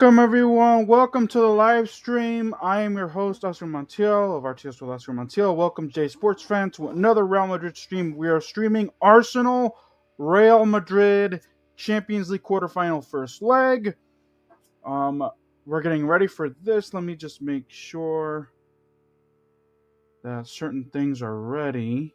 Welcome everyone. Welcome to the live stream. I am your host, Oscar Montiel of RTS with Oscar Montiel. Welcome, J Sports fans, to another Real Madrid stream. We are streaming Arsenal, Real Madrid, Champions League quarterfinal first leg. We're getting ready for this. Let me just make sure that certain things are ready.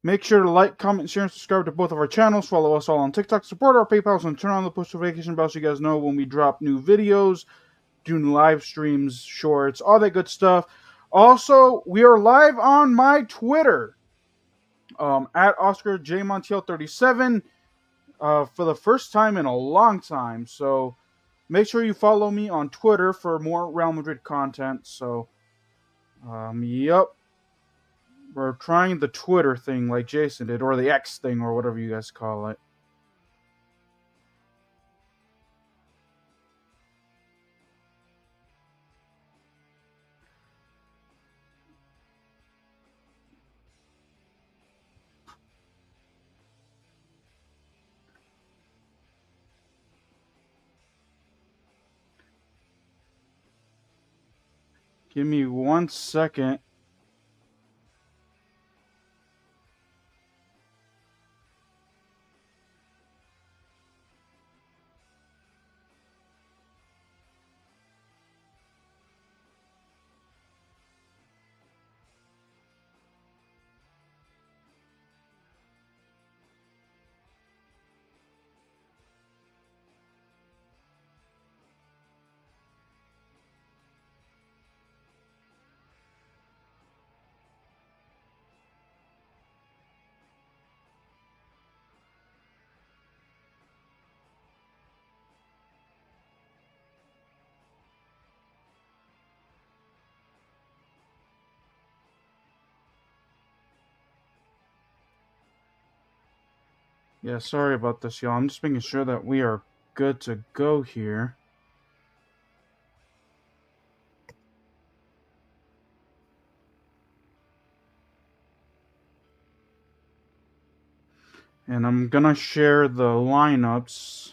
Make sure to like, comment, share, and subscribe to both of our channels. Follow us all on TikTok. Support our PayPals and turn on the push notification bell so you guys know when we drop new videos, do live streams, shorts, all that good stuff. Also, we are live on my Twitter at Oscar J Montiel 37 for the first time in a long time. So make sure you follow me on Twitter for more Real Madrid content. So, yep. We're trying the Twitter thing like Jason did, or the X thing, or whatever you guys call it. Give me 1 second. Yeah, sorry about this, y'all. I'm just making sure that we are good to go here. And I'm gonna share the lineups.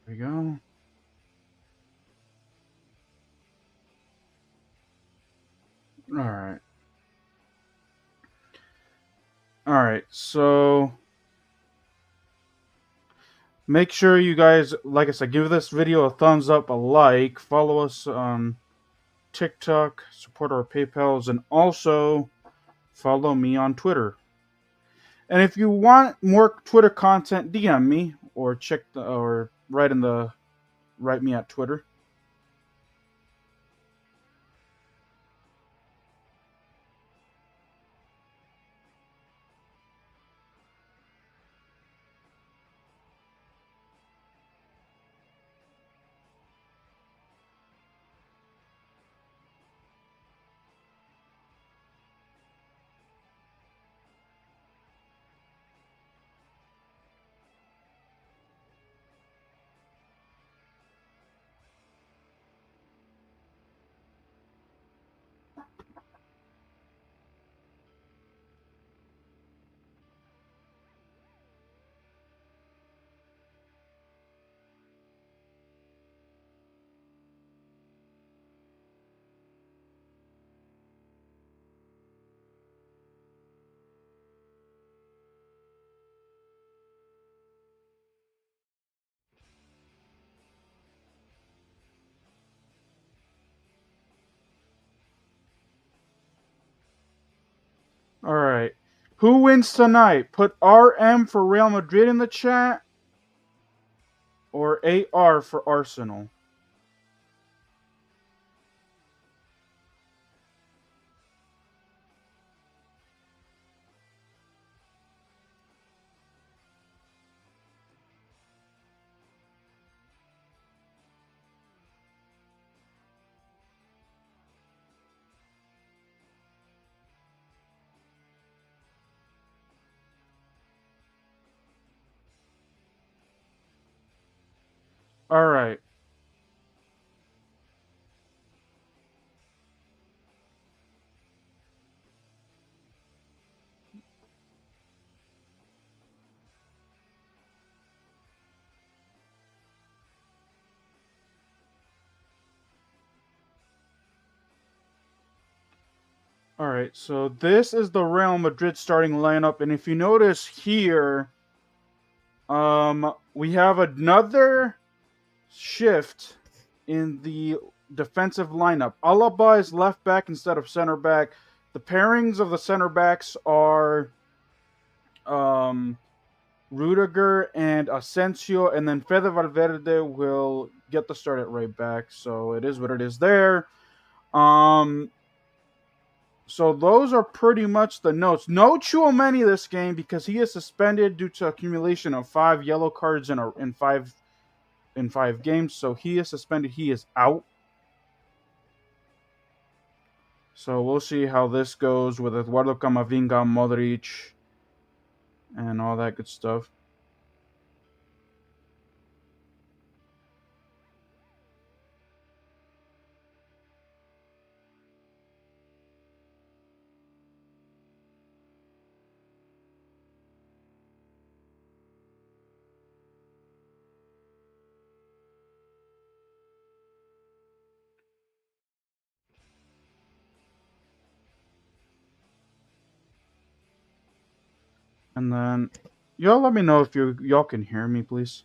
There we go. Alright. Alright, so make sure you guys, like I said, give this video a thumbs up, a like, follow us on TikTok, support our PayPals, and also follow me on Twitter. And if you want more Twitter content, DM me or write me at Twitter. All right. Who wins tonight? Put RM for Real Madrid in the chat or AR for Arsenal. All right. All right. So this is the Real Madrid starting lineup, and if you notice here, we have another shift in the defensive lineup. Alaba is left back instead of center back. The pairings of the center backs are Rudiger and Asensio, and then Fede Valverde will get the start at right back. So it is what it is there. So those are pretty much the notes. No Chouameni this game because he is suspended due to accumulation of 5 yellow cards in five games. So he is suspended. He is out. So we'll see how this goes with Eduardo Camavinga, Modric, and all that good stuff. And then y'all let me know if y'all can hear me, please.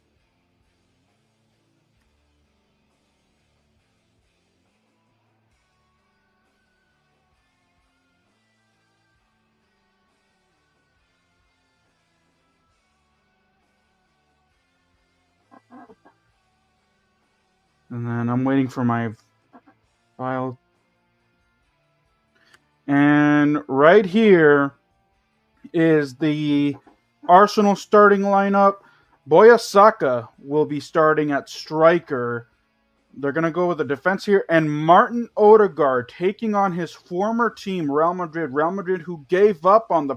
And then I'm waiting for my file. And right here is the Arsenal starting lineup. Boya Saka will be starting at striker. They're going to go with the defense here. And Martin Odegaard taking on his former team, Real Madrid. Real Madrid, who gave up on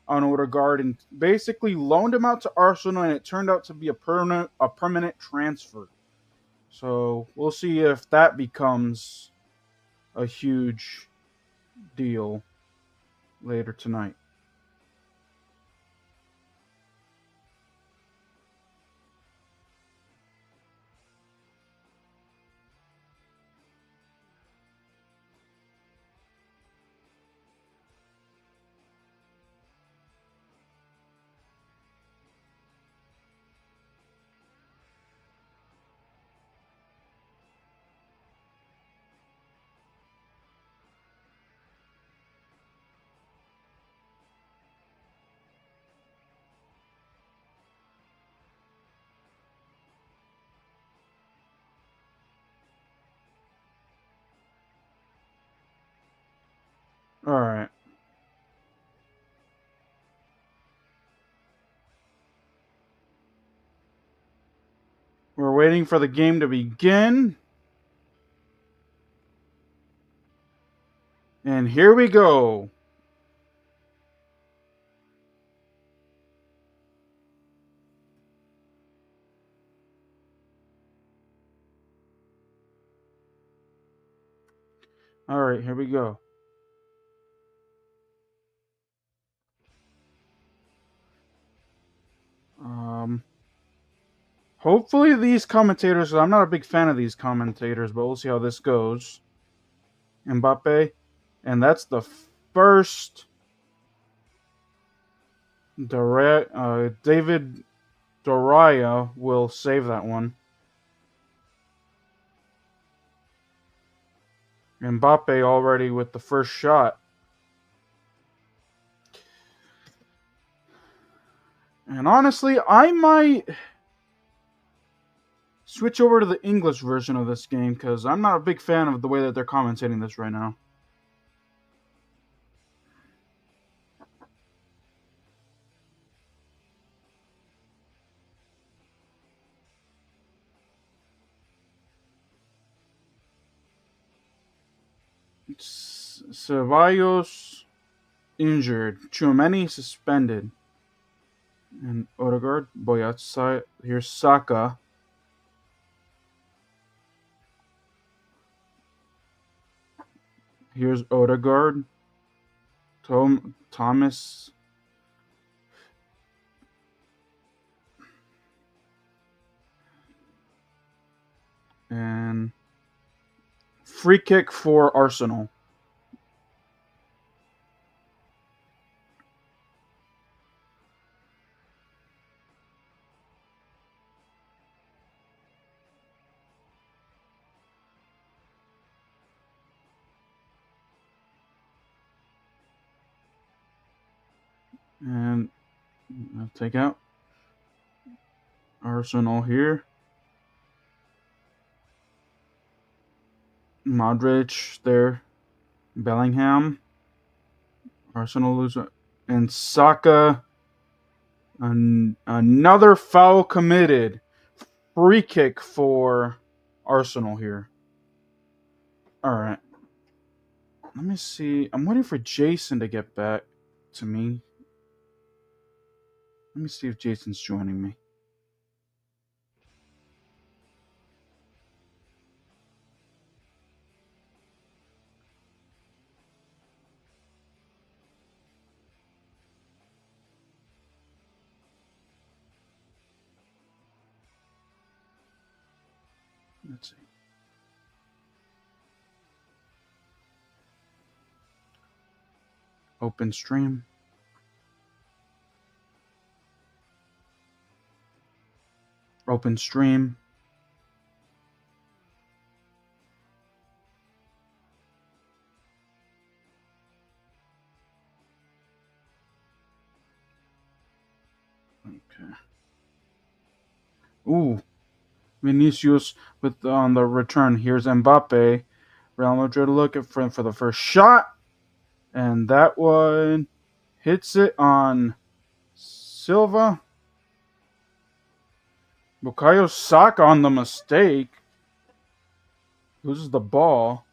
Odegaard and basically loaned him out to Arsenal, and it turned out to be a permanent transfer. So we'll see if that becomes a huge deal later tonight. All right. We're waiting for the game to begin. And here we go. All right, here we go. Hopefully these commentators, I'm not a big fan of these commentators, but we'll see how this goes. Mbappe, and that's the first David Doraya will save that one. Mbappe already with the first shot. And honestly, I might switch over to the English version of this game because I'm not a big fan of the way that they're commentating this right now. Ceballos injured. Tchouameni suspended. And Odegaard, boy outside. Here's Saka. Here's Odegaard. Thomas. And free kick for Arsenal. And I'll take out Arsenal here. Modric there. Bellingham. Arsenal lose. And Saka. Another foul committed. Free kick for Arsenal here. All right. Let me see. I'm waiting for Jason to get back to me. Let me see if Jason's joining me. Let's see. Open stream. Open stream. Okay. Ooh. Vinicius with on the return. Here's Mbappe. Real Madrid looking for him for the first shot. And that one hits it on Silva. Bukayo Saka on the mistake. Loses the ball.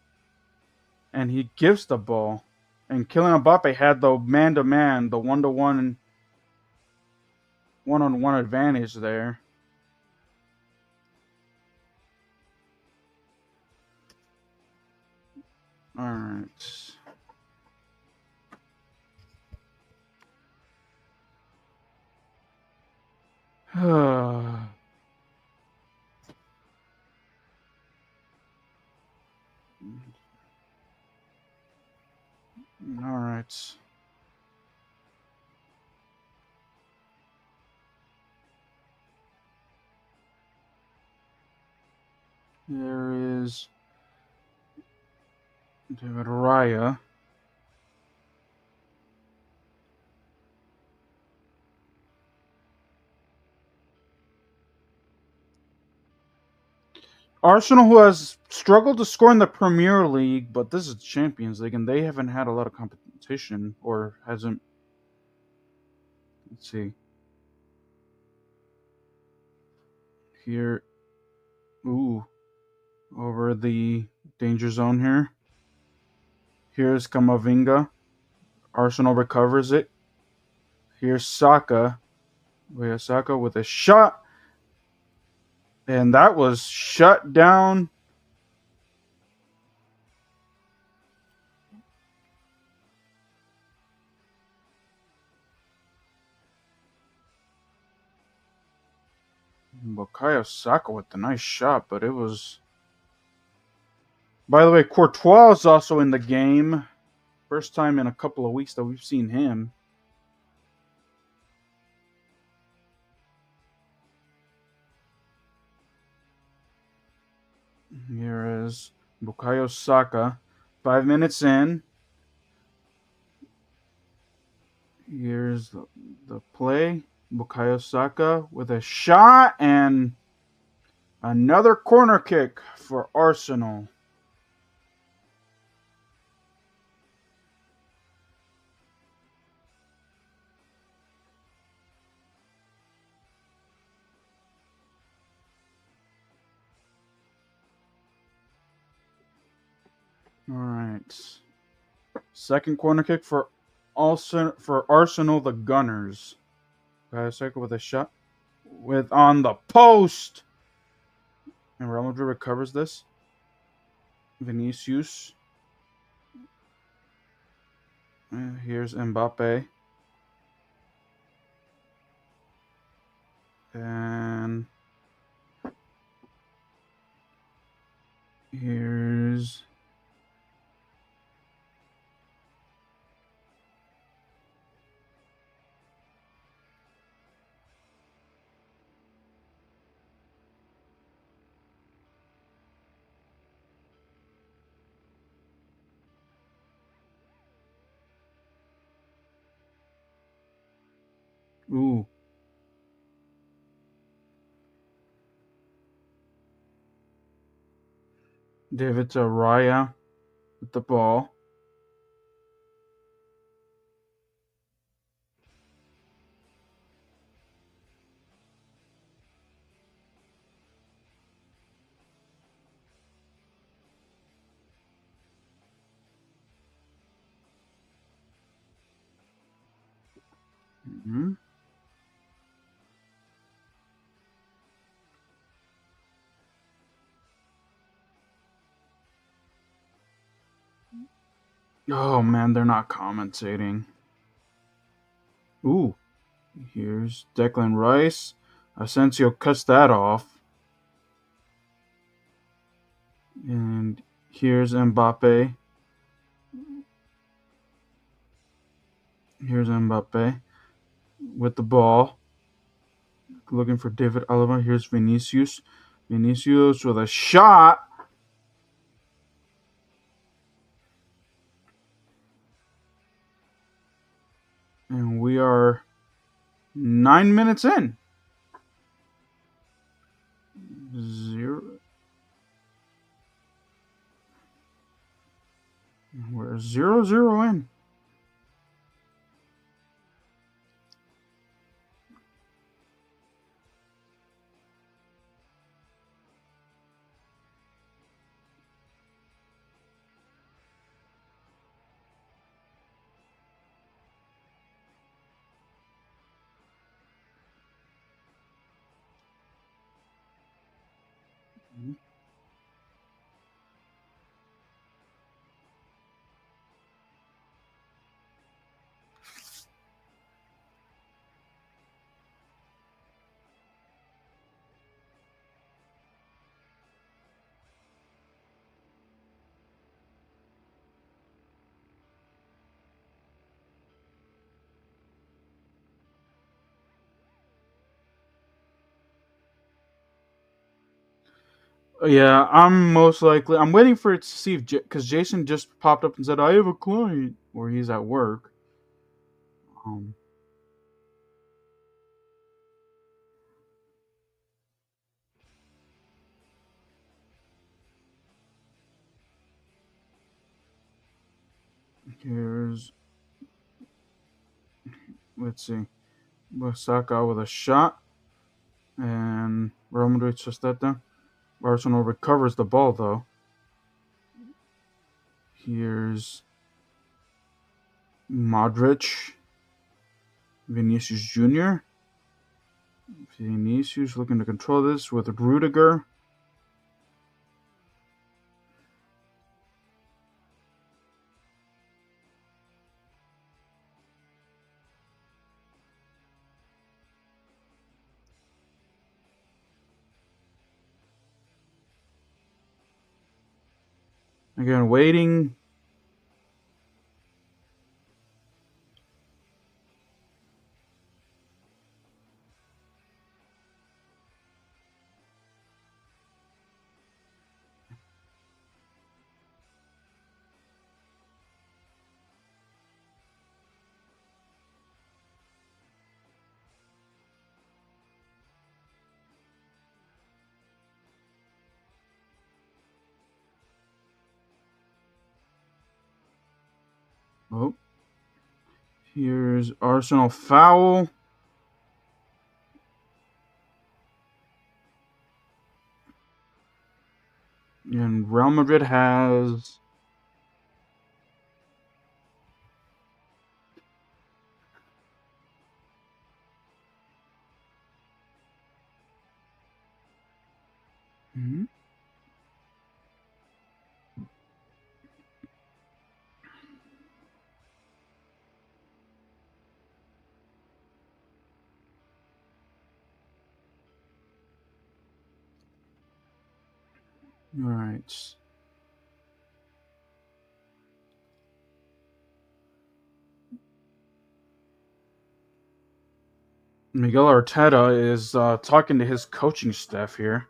And he gives the ball. And Kylian Mbappe had the man-to-man, the one-to-one, one-on-one advantage there. All right. All right. There is David Raya. Arsenal, who has struggled to score in the Premier League, but this is Champions League, and they haven't had a lot of competition, or hasn't. Let's see. Here. Ooh. Over the danger zone here. Here's Kamavinga. Arsenal recovers it. Here's Saka. Saka with a shot. And that was shut down. Bukayo Saka with the nice shot, but it was... By the way, Courtois is also in the game. First time in a couple of weeks that we've seen him. Here is Bukayo Saka. 5 minutes in. Here's the play. Bukayo Saka with a shot and another corner kick for Arsenal. All right. Second corner kick for Arsenal, the Gunners. Bukayo Saka with a shot with on the post. And Real Madrid recovers this. Vinicius. Here's Mbappe. And here's ooh. David Raya with the ball. Mm-hmm. Oh man, they're not commentating. Ooh, here's Declan Rice. Asensio cuts that off. And here's Mbappe. Here's Mbappe with the ball. Looking for David Alaba. Here's Vinicius. Vinicius with a shot. And we are 9 minutes in. We're 0-0 in. Yeah, I'm waiting for it to see if because Jason just popped up and said I have a client, or he's at work. Um, here's let's see, Saka with a shot, and Real Madrid just that down. Arsenal recovers the ball though. Here's Modric, Vinicius Jr. Vinicius looking to control this with Rudiger. Again, waiting. Oh, here's Arsenal foul. And Real Madrid has... Hmm? All right. Miguel Arteta is talking to his coaching staff here.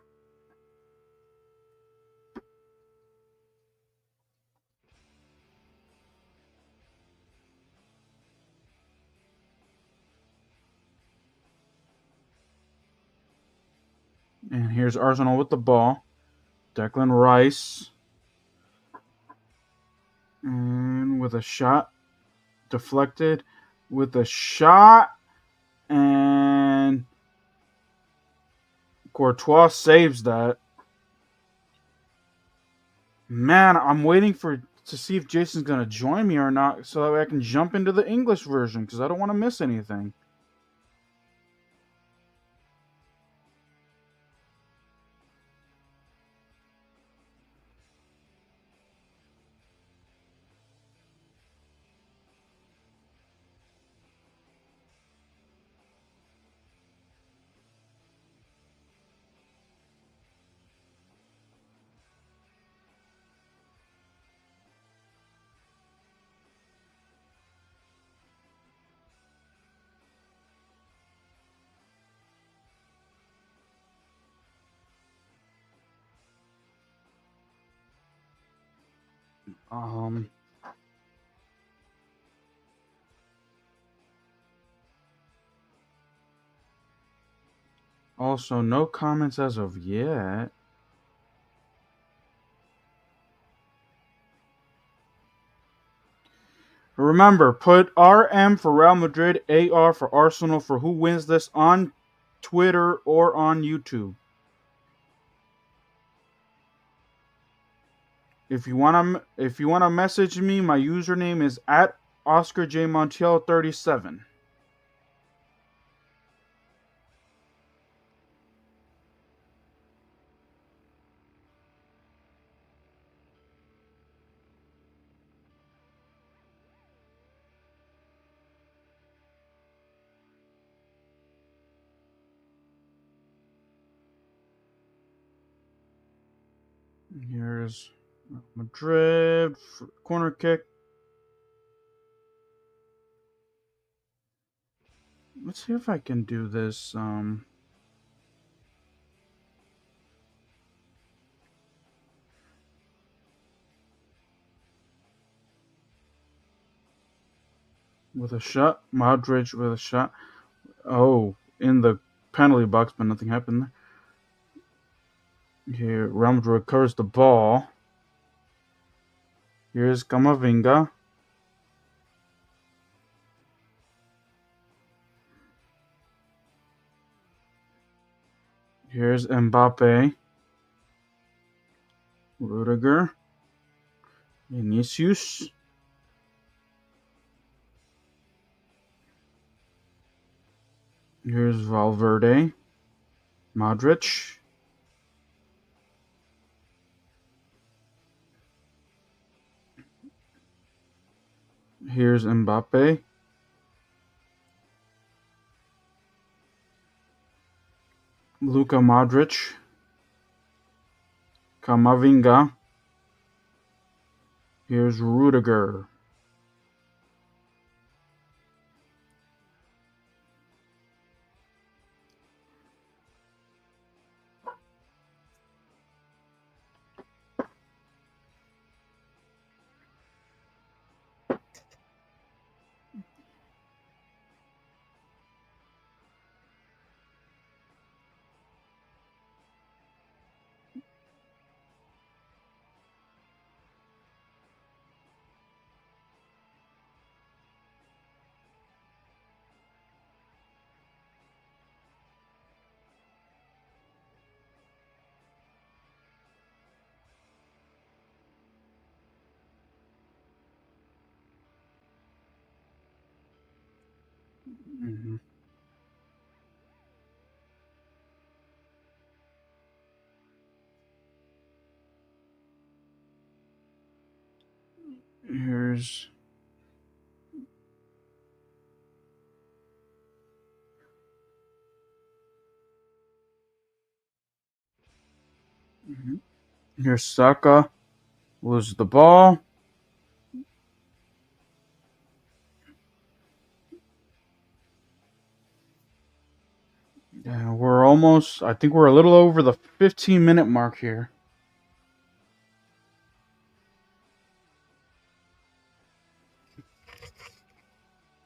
And here's Arsenal with the ball. Declan Rice. And with a shot. Deflected. With a shot. And Courtois saves that. Man, I'm waiting to see if Jason's going to join me or not so that way I can jump into the English version because I don't want to miss anything. Um, Also, no comments as of yet. Remember, put RM for Real Madrid, AR for Arsenal for who wins this on Twitter or on YouTube. If you wanna message me, my username is at Oscar J Montiel 37. Here's Madrid corner kick. Let's see if I can do this. With a shot, Modric with a shot. Oh, in the penalty box, but nothing happened there. Here, Real Madrid recovers the ball. Here's Camavinga. Here's Mbappe. Rudiger. Vinicius. Here's Valverde. Modric. Here's Mbappe. Luka Modric. Camavinga. Here's Rudiger. Mhm. Here's mhm. Here's Saka. Loses the ball. Yeah, we're almost. I think we're a little over the 15-minute mark here.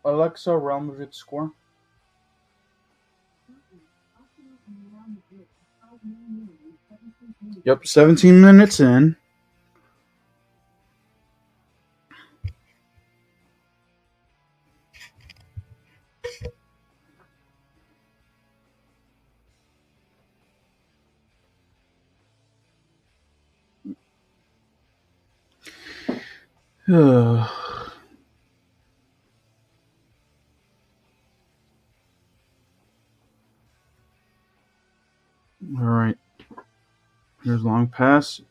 Alexa, Real Madrid score. Yep, 17 minutes in. All right. Here's long pass.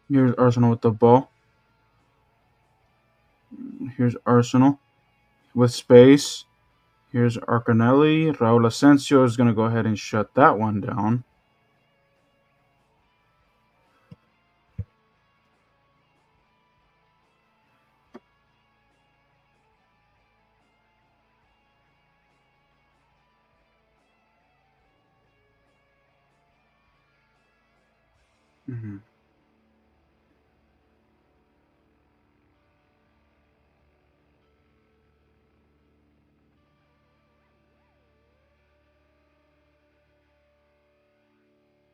Here's Arsenal with the ball. Here's Arsenal with space. Here's Arcanelli. Raul Asensio is going to go ahead and shut that one down. Mm-hmm.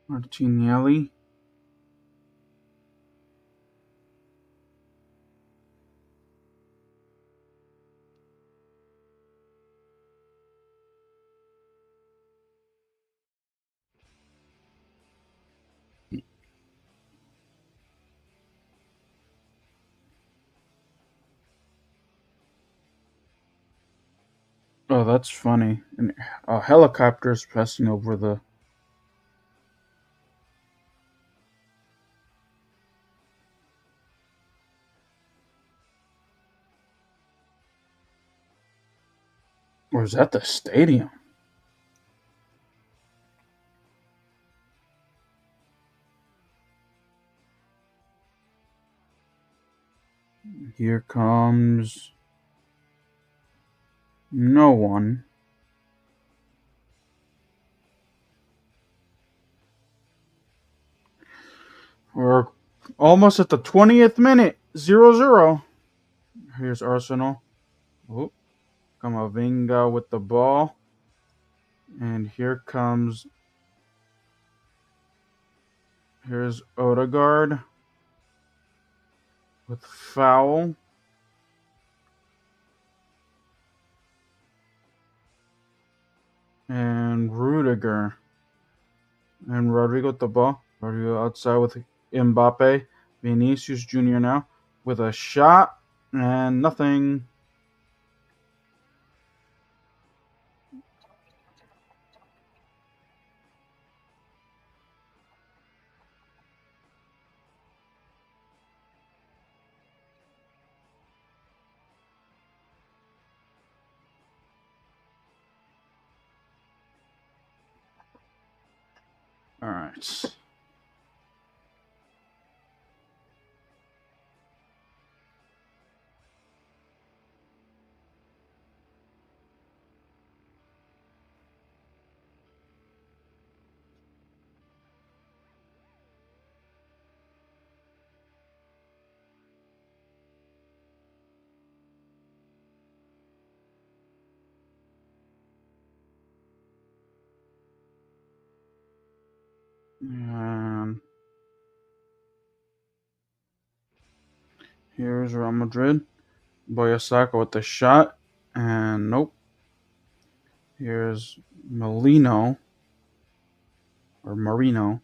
Martinelli. Oh, that's funny. And a helicopter is passing over the. Or is that the stadium? Here comes no one. We're almost at the 20th minute. 0-0. Here's Arsenal. Oh, Kamavinga with the ball. And here comes. Here's Odegaard with foul. And Rudiger. And Rodrigo with the ball. Rodrigo outside with Mbappe. Vinicius Jr. now with a shot. And nothing. All right. And Here's Real Madrid. Boyasaka with the shot. And nope. Here's Molino. Or Marino.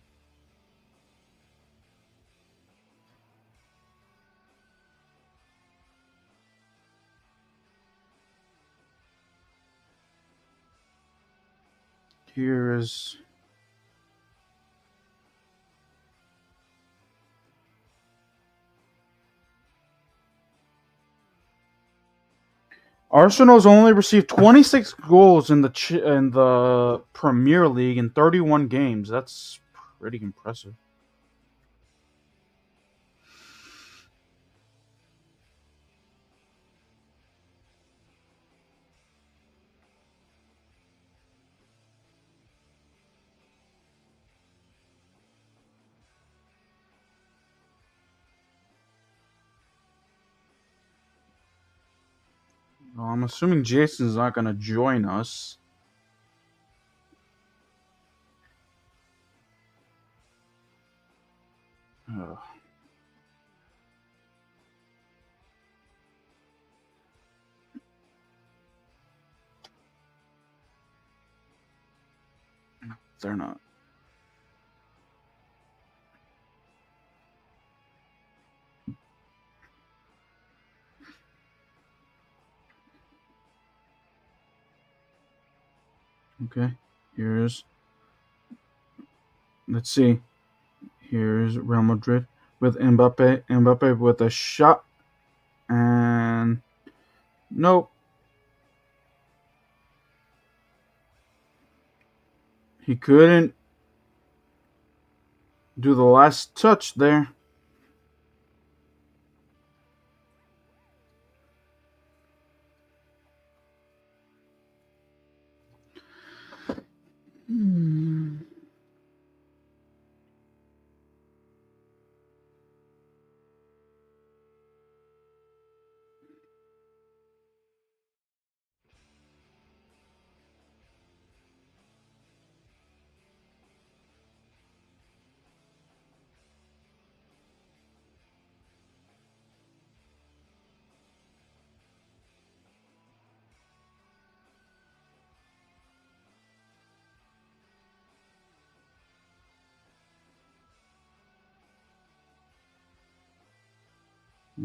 Here is Arsenal's only received 26 goals in the Premier League in 31 games. That's pretty impressive. Well, I'm assuming Jason's not going to join us. Ugh. They're not. Okay. Here's. Let's see. Here's Real Madrid with Mbappe. Mbappe with a shot. And. Nope. He couldn't do the last touch there.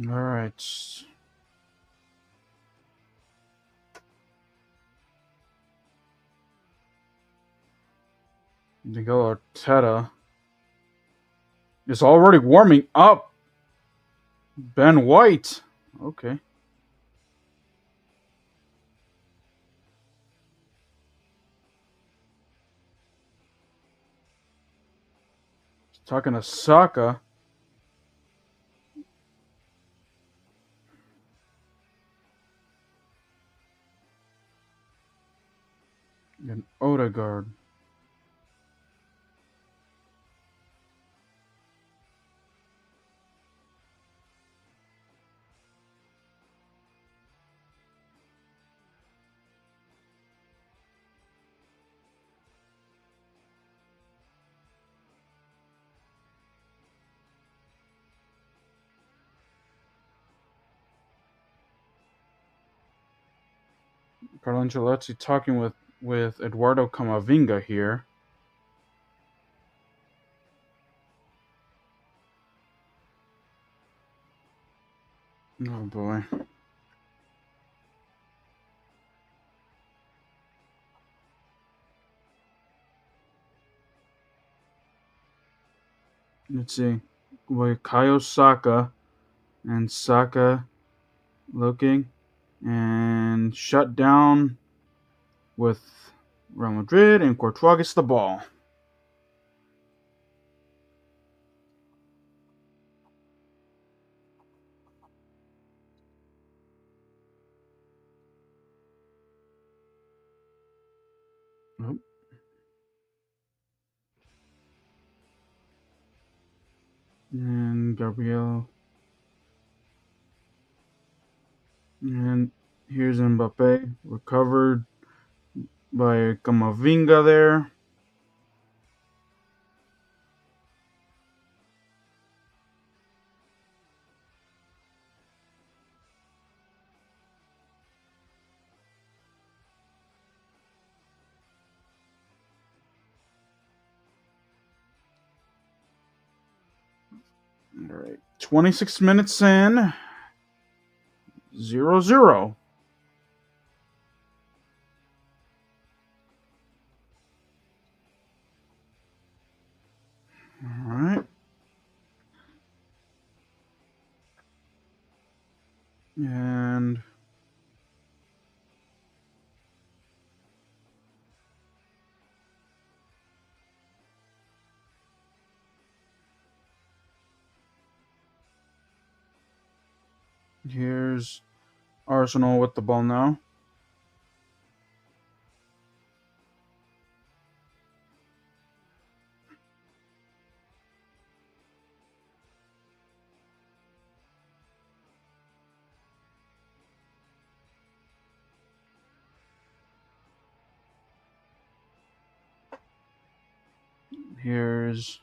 All right. Miguel Arteta is already warming up. Ben White. Okay. Talking to Saka. And Odegaard. Carlo Ancelotti talking with Eduardo Camavinga here. Oh boy. Let's see. Kayo Saka. And Saka looking. And shut down with Real Madrid. And Courtois gets the ball. Oh. And Gabriel. And here's Mbappe. Recovered by Camavinga there. All right. 26 minutes in. 0-0. All right. And here's Arsenal with the ball now. Here's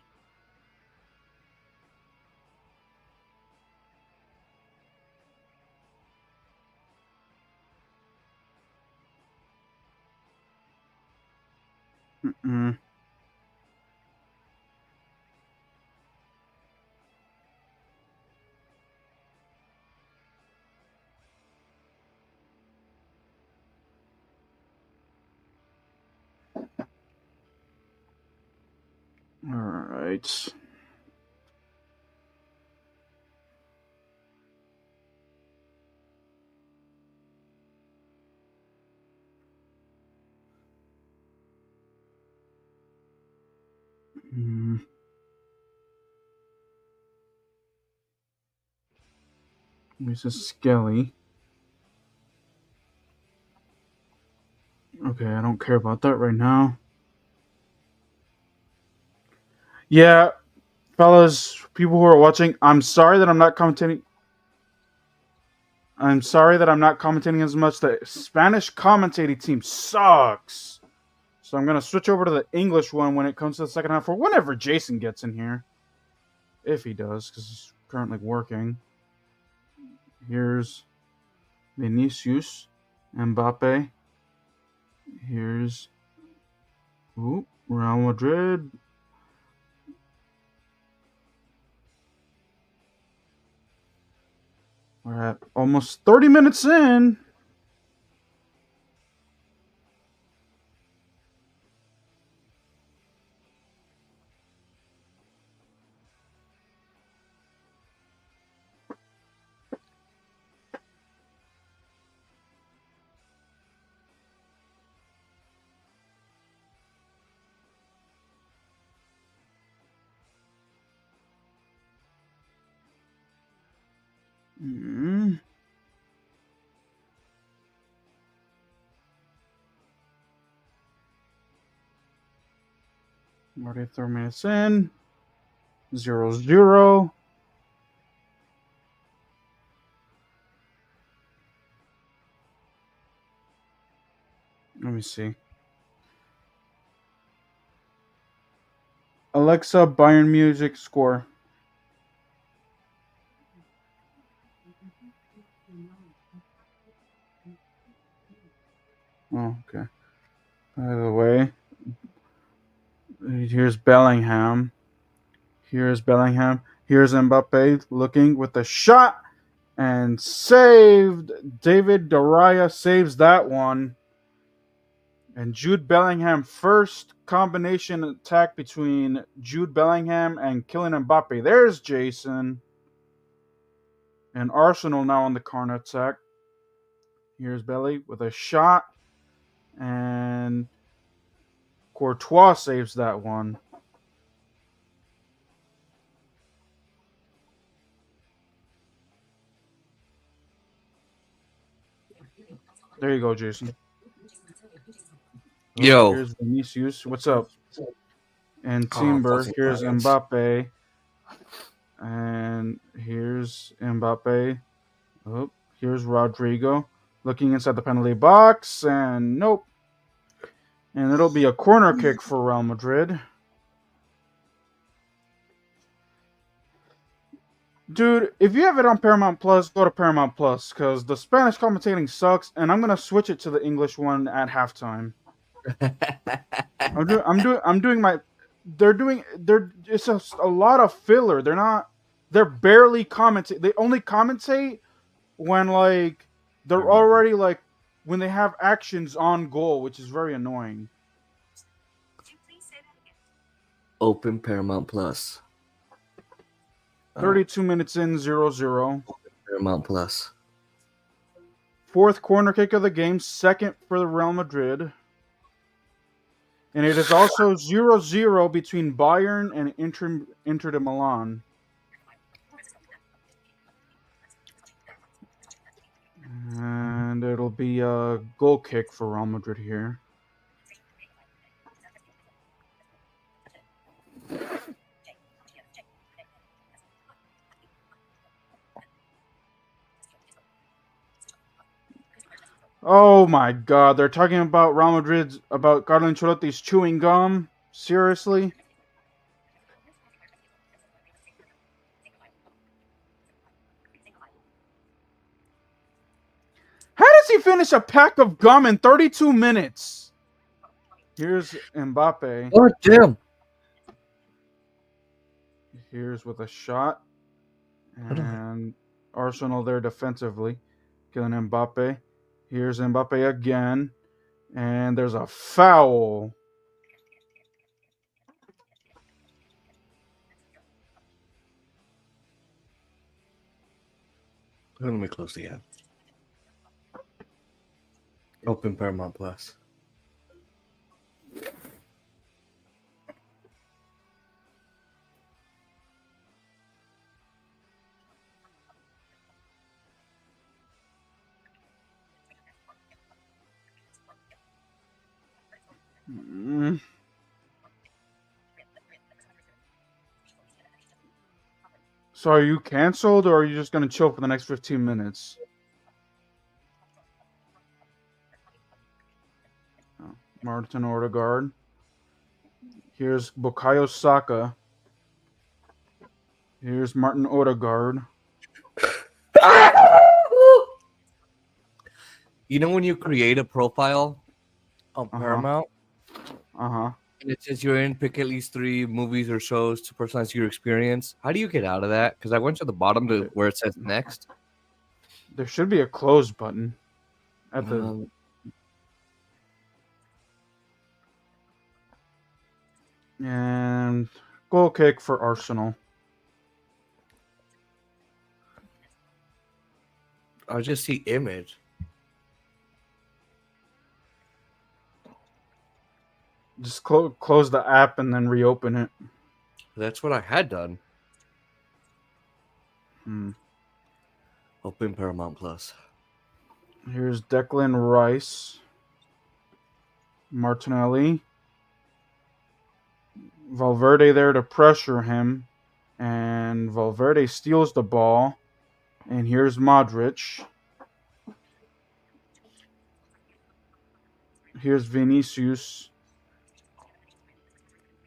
all right. This is Skelly. Okay, I don't care about that right now. Yeah, fellas, people who are watching, I'm sorry that I'm not commentating. I'm sorry that I'm not commentating as much. The Spanish commentating team sucks. So I'm going to switch over to the English one when it comes to the second half, or whenever Jason gets in here. If he does, because he's currently working. Here's Vinicius, Mbappe. Here's Real Madrid. We're at almost 30 minutes in. Mm-hmm. Already 3 minutes in. 0-0. Let me see. Alexa, Bayern music score. Oh, okay. By the way, here's Bellingham. Here's Bellingham. Here's Mbappe looking with the shot and saved. David Daraya saves that one. And Jude Bellingham, first combination attack between Jude Bellingham and Kylian Mbappe. There's Jason. And Arsenal now on the corner attack. Here's Belly with a shot. And Courtois saves that one. There you go, Jason. Yo. Here's Vinicius. What's up? And Timber. Here's Mbappe. And here's Mbappe. Oh, here's Rodrigo. Looking inside the penalty box. And nope. And it'll be a corner kick for Real Madrid. Dude, if you have it on Paramount Plus, go to Paramount Plus because the Spanish commentating sucks, and I'm gonna switch it to the English one at halftime. I'm doing my. They're doing. It's a lot of filler. They're not they're barely commentate. They only commentate when like they're already like when they have actions on goal, which is very annoying. Open Paramount Plus. 32 minutes in, 0-0. Paramount Plus. Fourth corner kick of the game, second for the Real Madrid. And it is also 0-0 between Bayern and Inter de Milan. And it'll be a goal kick for Real Madrid here. Oh my god, they're talking about Real Madrid's, about Carlo Ancelotti's chewing gum? Seriously? How does he finish a pack of gum in 32 minutes? Here's Mbappe. Oh, damn. Here's with a shot. And Arsenal there defensively. Killing Mbappe. Here's Mbappe again. And there's a foul. Let me close the app. Open Paramount Plus. So are you canceled, or are you just going to chill for the next 15 minutes? Oh, Martin Odegaard. Here's Bukayo Saka. Here's Martin Odegaard. You know when you create a profile on Paramount? And it says you're in, pick at least 3 movies or shows to personalize your experience. How do you get out of that? Because I went to the bottom to where it says next. There should be a close button at the... And goal kick for Arsenal. I just see image. Just close the app and then reopen it. That's what I had done. Open Paramount Plus. Here's Declan Rice. Martinelli. Valverde there to pressure him. And Valverde steals the ball. And here's Modric. Here's Vinicius.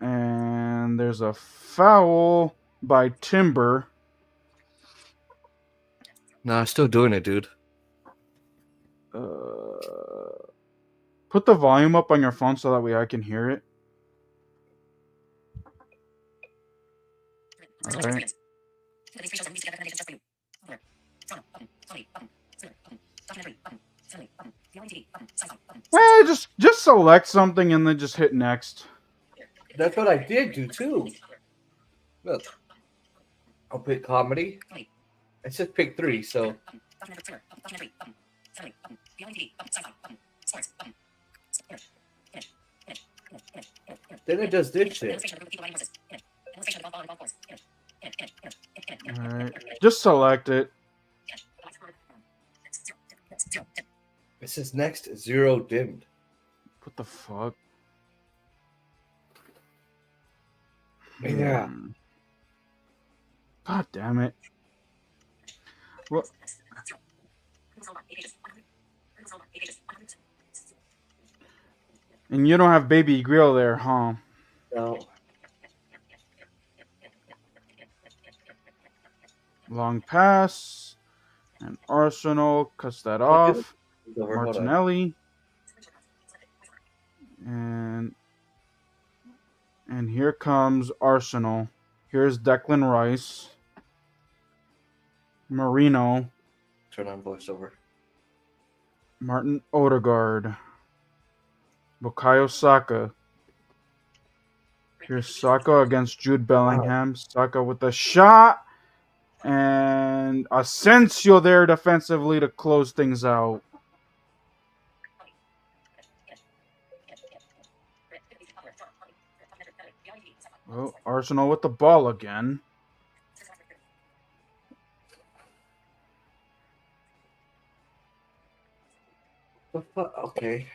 And there's a foul by Timber. Nah, still doing it, dude. Put the volume up on your phone so that way I can hear it. All right. Just select something and then just hit next. That's what I did do too. Look, I'll pick comedy. It says pick 3, so. Then it does this shit. Alright. Just select it. It says next 0 dimmed. What the fuck? Yeah. God damn it. What? And you don't have Baby Grill there, huh? No. Long pass. And Arsenal cuts that off. Martinelli. And here comes Arsenal. Here's Declan Rice. Marino. Turn on voiceover. Martin Odegaard. Bukayo Saka. Here's Saka against Jude Bellingham. Wow. Saka with the shot. And Asensio there defensively to close things out. Oh, Arsenal with the ball again. Okay.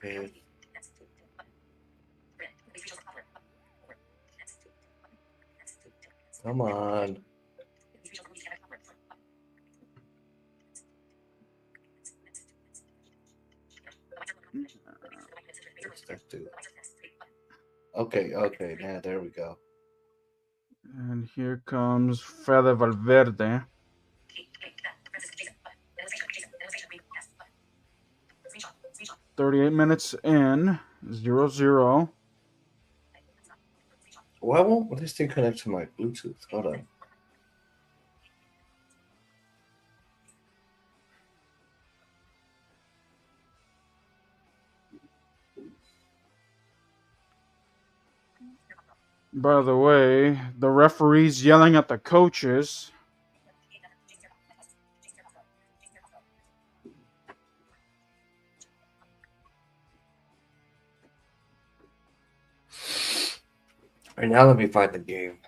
Okay. Come on. Okay. Yeah, there we go. And here comes Fede Valverde. 38 minutes in, 0-0. Why won't this thing connect to my Bluetooth? Hold on. By the way, the referee's yelling at the coaches. All right, now let me find the game.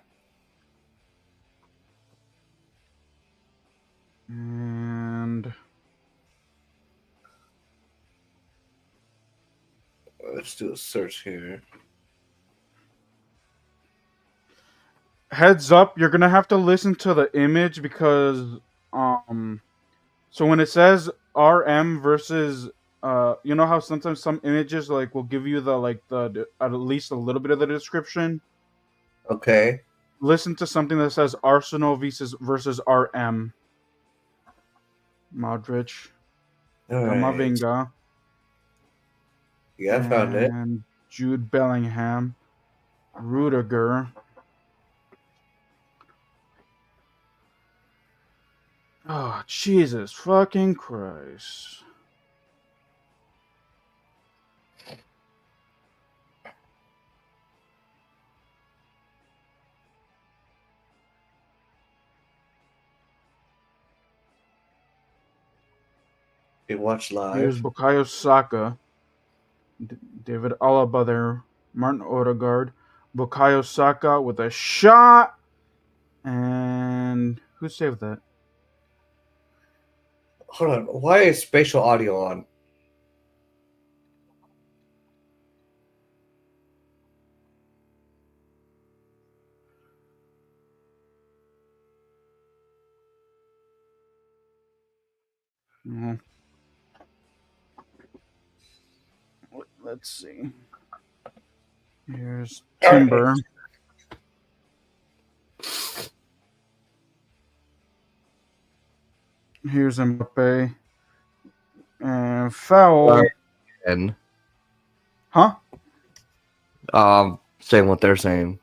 And let's do a search here. Heads up, you're gonna have to listen to the image because so when it says RM versus you know how sometimes some images like will give you the at least a little bit of the description. Okay. Listen to something that says Arsenal versus RM. Modric. Camavinga. Right. Yeah, I found it. And Jude Bellingham. Rudiger. Oh, Jesus fucking Christ. You watch live. Here's Bukayo Saka. David Alaba there. Martin Odegaard. Bukayo Saka with a shot. And who saved that? Hold on. Why is spatial audio on? Mm-hmm. Let's see. Here's Timber. Here's Mbappe. And foul. And huh? Saying what they're saying.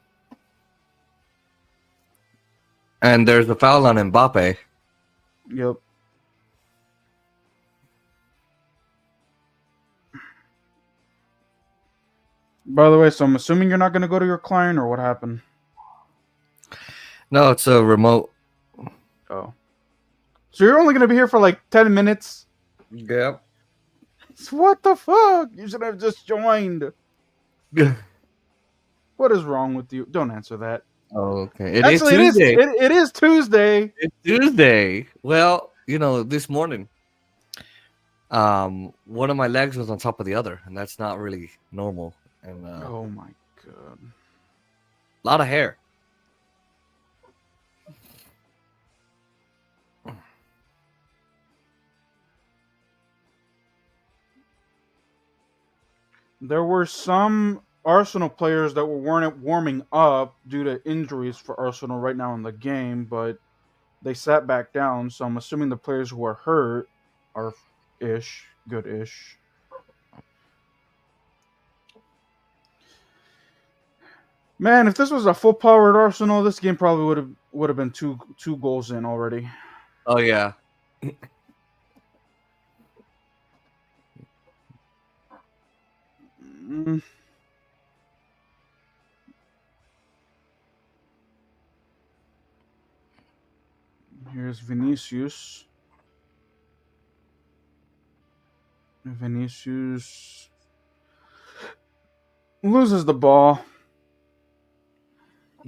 And there's a foul on Mbappe. Yep. By the way, so I'm assuming you're not going to go to your client, or what happened? No, it's a remote. Oh. So you're only going to be here for like 10 minutes? Yep. What the fuck? You should have just joined. What is wrong with you? Don't answer that. Oh, okay. It is Tuesday. It is Tuesday. It's Tuesday. Well, this morning, one of my legs was on top of the other, and that's not really normal. And oh my god, a lot of hair. There were some Arsenal players that weren't warming up due to injuries for Arsenal right now in the game, but they sat back down. So I'm assuming the players who are hurt are good-ish. Man, if this was a full powered Arsenal, this game probably would have been two goals in already. Oh yeah. Here's Vinicius. Vinicius loses the ball.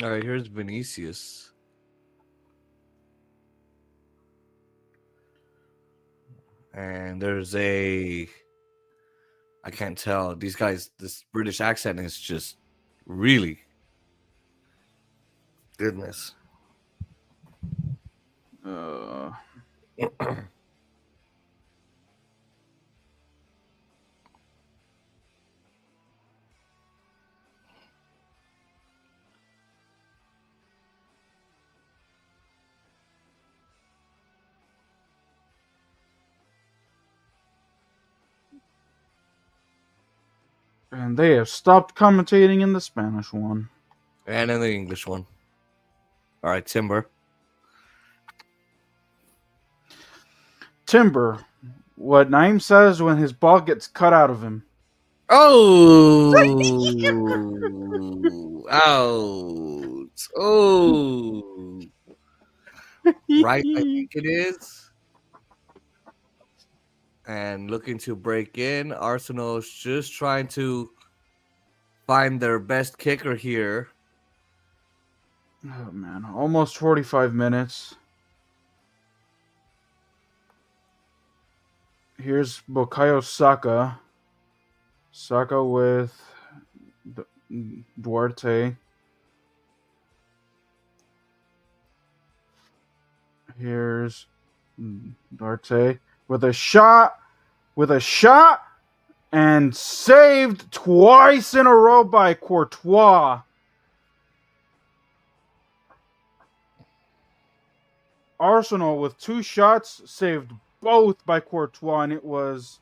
All right, here's Vinicius. And there's I can't tell. These guys, this British accent is just really goodness. And they have stopped commentating in the Spanish one. And in the English one. All right, Timber. Timber. What Naeem says when his ball gets cut out of him. Oh! Ouch! Oh! Right, I think it is. And looking to break in. Arsenal's just trying to find their best kicker here. Oh man, almost 45 minutes. Here's Bukayo Saka. Saka with Duarte. Here's Duarte with a shot, and saved twice in a row by Courtois. Arsenal with 2 shots, saved both by Courtois, and it was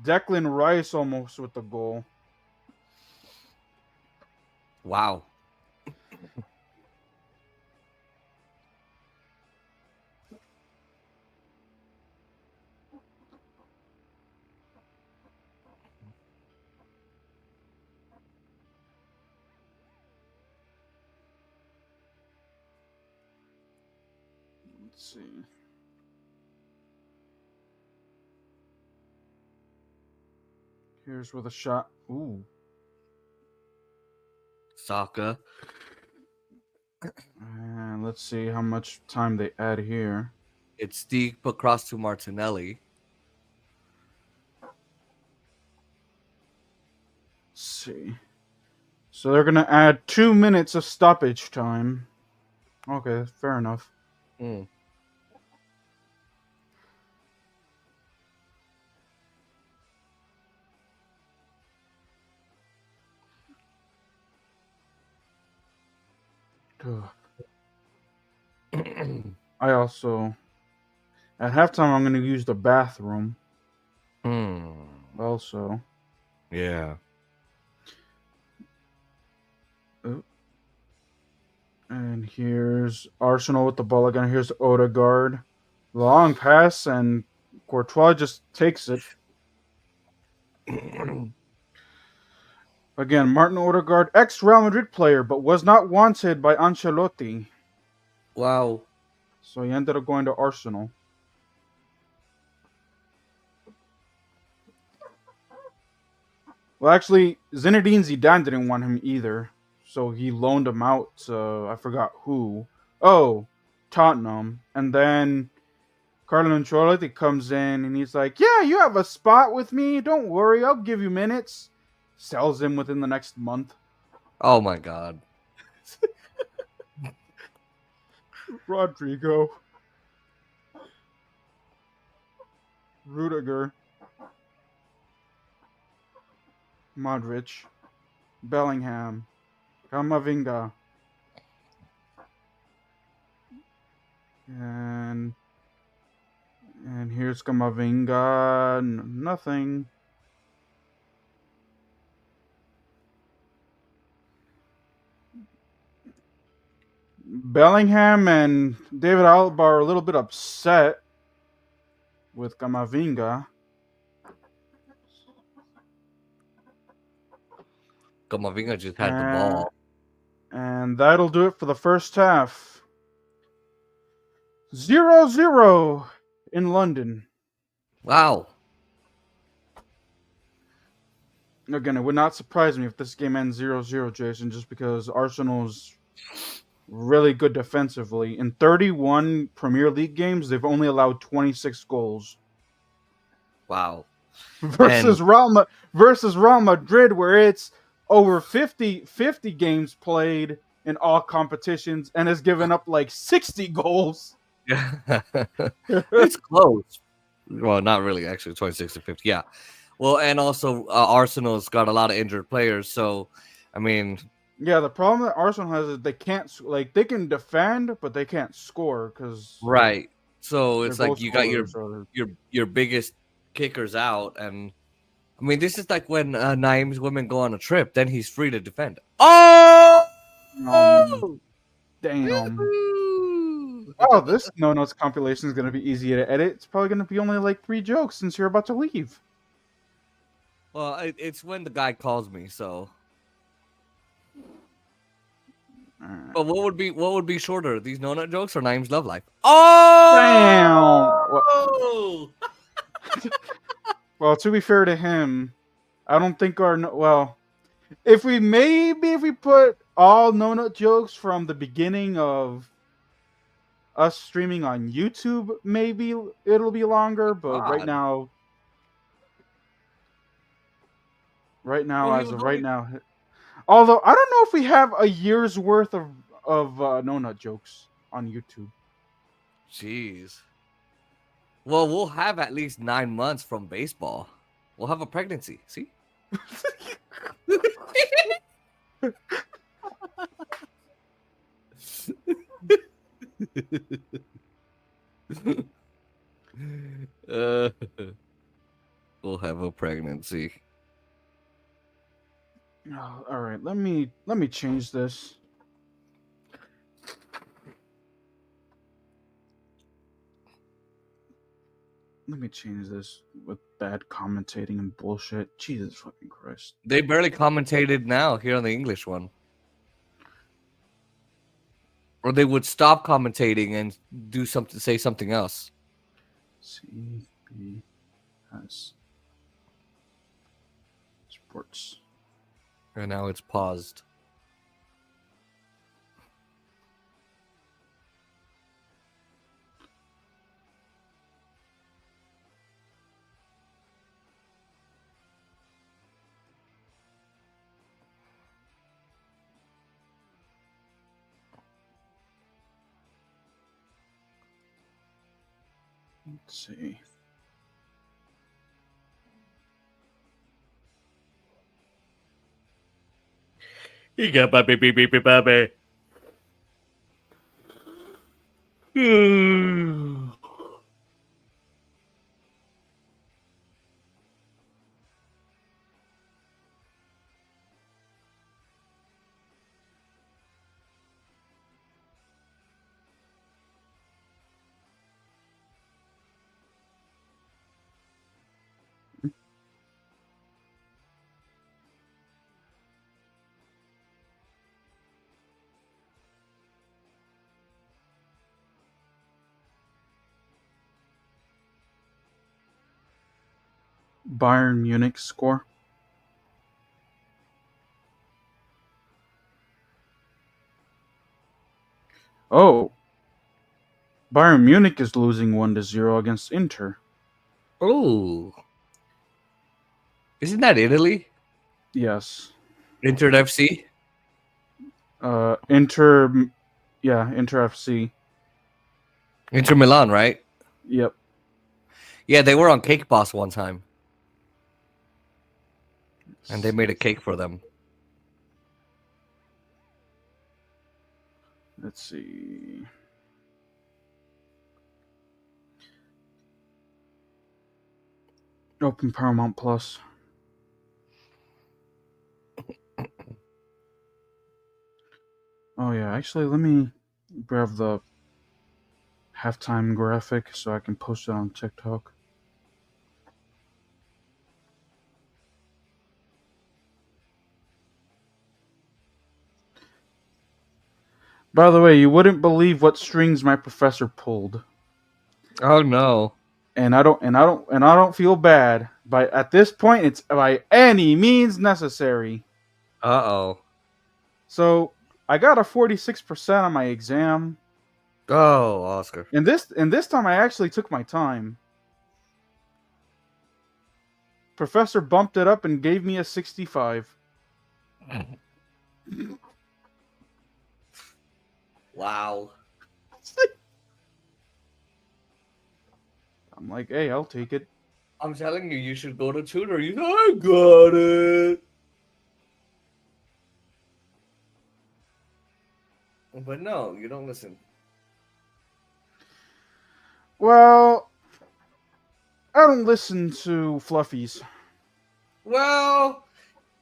Declan Rice almost with the goal. Wow. Let's see. Here's with a shot. Ooh. Saka. And let's see how much time they add here. It's deep across to Martinelli. Let's see. So they're going to add 2 minutes of stoppage time. Okay, fair enough. I also, at halftime, I'm going to use the bathroom. Also. Yeah. And here's Arsenal with the ball again. Here's Odegaard. Long pass, and Courtois just takes it. Again, Martin Odegaard, ex-Real Madrid player, but was not wanted by Ancelotti. Wow. So he ended up going to Arsenal. Well, actually, Zinedine Zidane didn't want him either. So he loaned him out to, I forgot who. Oh, Tottenham. And then Carlo Ancelotti comes in and he's like, yeah, you have a spot with me. Don't worry, I'll give you minutes. Sells him within the next month. Oh my God. Rodrigo. Rudiger. Modric. Bellingham. Camavinga. And here's Camavinga. Nothing. Bellingham and David Alaba are a little bit upset with Camavinga. Camavinga just had the ball. And that'll do it for the first half. 0-0 in London. Wow. Again, it would not surprise me if this game ends 0-0, Jason, just because Arsenal's really good defensively. In 31 Premier League games, they've only allowed 26 goals. Wow. Versus Real Madrid, where it's over 50 games played in all competitions and has given up like 60 goals. Yeah. It's close. Well, not really, actually, 26 to 50. Yeah. Well, and also Arsenal's got a lot of injured players, so I mean, yeah, the problem that Arsenal has is they can't they can defend, but they can't score because right. So it's like you got your biggest kickers out, and I mean, this is like when Naeem's women go on a trip, then he's free to defend. Oh, damn! Oh, this No Notes compilation is going to be easy to edit. It's probably going to be only like 3 jokes since you're about to leave. Well, it's when the guy calls me, so. Right. But what would be shorter, these no-nut jokes or Naeem's love life? Oh, damn! Well, to be fair to him, I don't think if we put all no-nut jokes from the beginning of us streaming on YouTube, maybe it'll be longer. But right now, although I don't know if we have a year's worth of no-nut jokes on YouTube. Jeez. Well, we'll have at least 9 months from baseball. We'll have a pregnancy. See? We'll have a pregnancy. Oh, all right, let me change this. Let me change this with bad commentating and bullshit. Jesus fucking Christ. They barely commentated now here on the English one. Or they would stop commentating and say something else. CBS Sports. And now it's paused. Let's see. You got baby. Bayern Munich score. Oh. Bayern Munich is losing 1-0 against Inter. Oh. Isn't that Italy? Yes. Inter FC? Inter FC. Inter Milan, right? Yep. Yeah, they were on Cake Boss one time. And they made a cake for them. Let's see. Open Paramount Plus. Oh yeah, actually, let me grab the halftime graphic so I can post it on TikTok. By the way, you wouldn't believe what strings my professor pulled. Oh no. And I don't feel bad. But at this point, it's by any means necessary. Uh-oh. So I got a 46% on my exam. Oh, Oscar. And this time I actually took my time. Professor bumped it up and gave me a 65. Wow. I'm like, hey, I'll take it. I'm telling you, you should go to tutor. You know, I got it. But no, you don't listen. Well, I don't listen to fluffies. Well,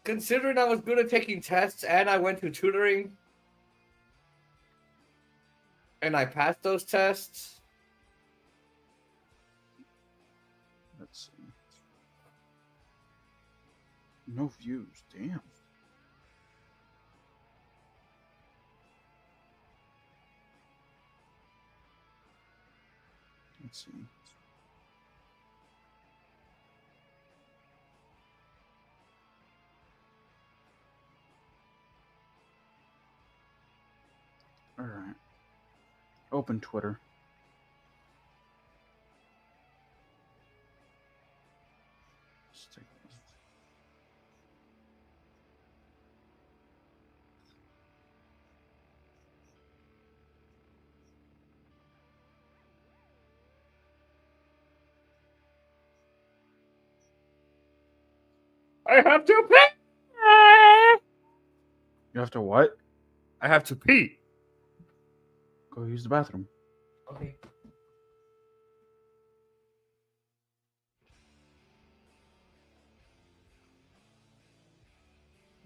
considering I was good at taking tests and I went to tutoring and I passed those tests. Let's see. No views. Damn. Let's see. All right. Open Twitter. Let's take this. I have to pee. You have to what? I have to pee. Go use the bathroom. Okay.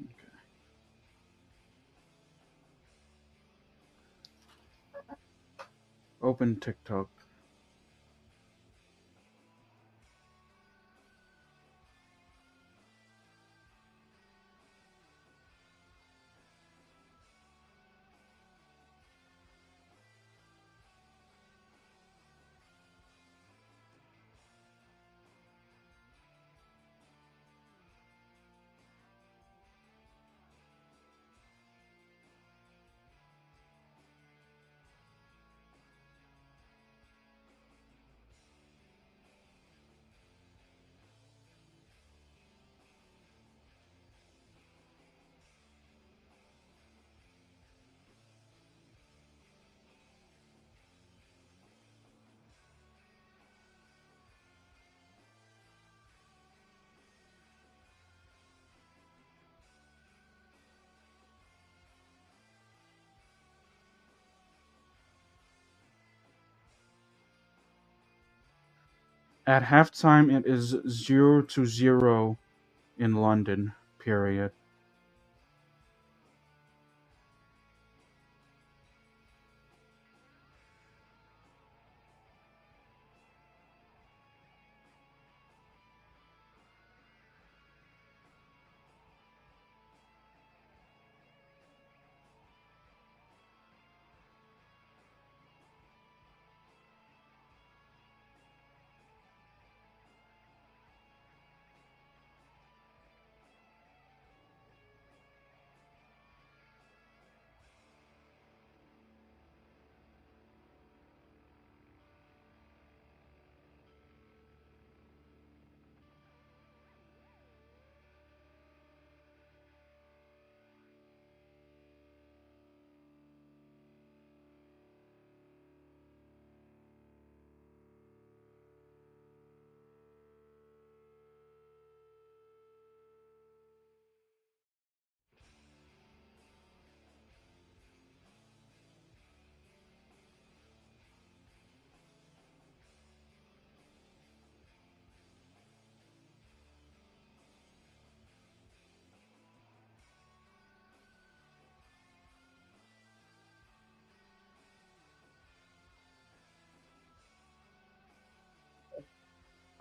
Okay. Open TikTok. At halftime, it is 0-0 in London. Period.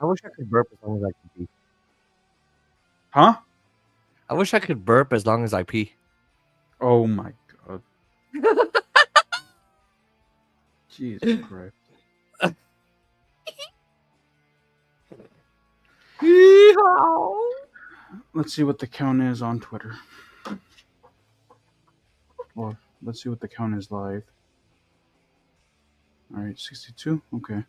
I wish I could burp as long as I can pee. Huh? I wish I could burp as long as I pee. Oh my god. Jesus Christ. Let's see what the count is on Twitter. Or let's see what the count is live. Alright, 62? Okay.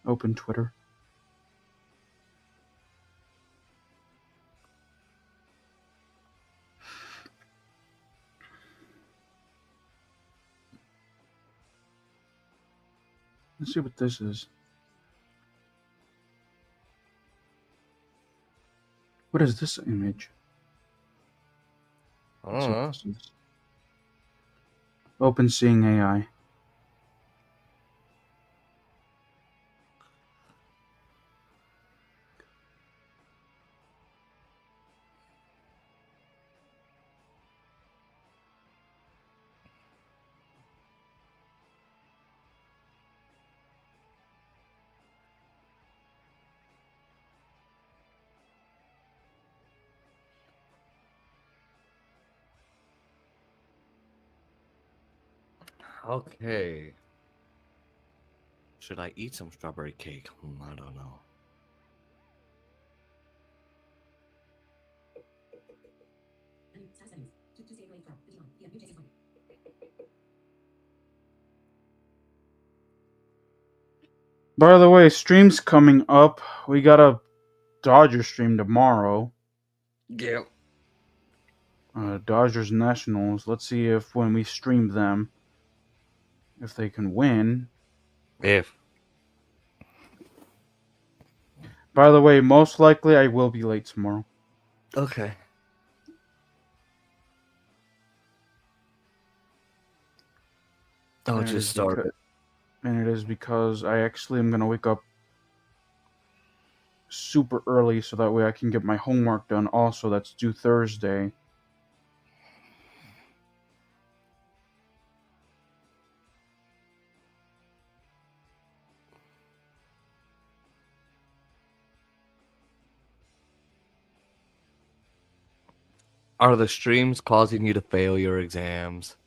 Open Twitter. Let's see what this is. What is this image? I don't know. Open Seeing AI. Okay. Should I eat some strawberry cake? I don't know. By the way, streams coming up. We got a Dodger stream tomorrow. Yeah. Dodgers Nationals. Let's see if when we stream them, if they can win. If. By the way, most likely I will be late tomorrow. Okay. I'll just start it. And it is because I actually am going to wake up super early so that way I can get my homework done also. That's due Thursday. Are the streams causing you to fail your exams?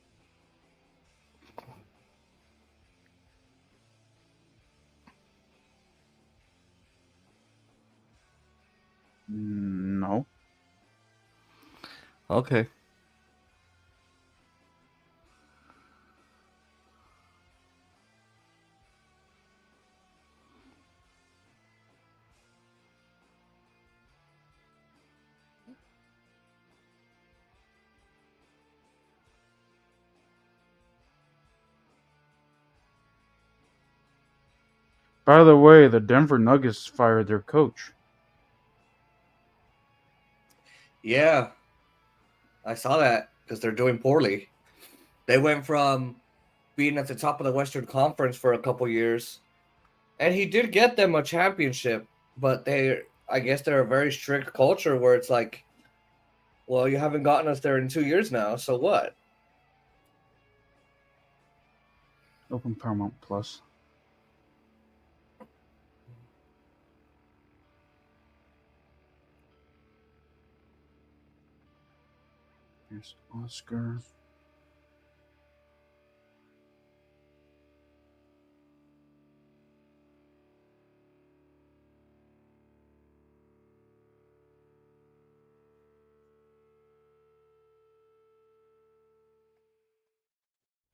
No. Okay. By the way, the Denver Nuggets fired their coach. Yeah. I saw that because they're doing poorly. They went from being at the top of the Western Conference for a couple years, and he did get them a championship, but I guess they're a very strict culture where it's like, well, you haven't gotten us there in 2 years now, so what? Open Paramount Plus. Here's Oscar.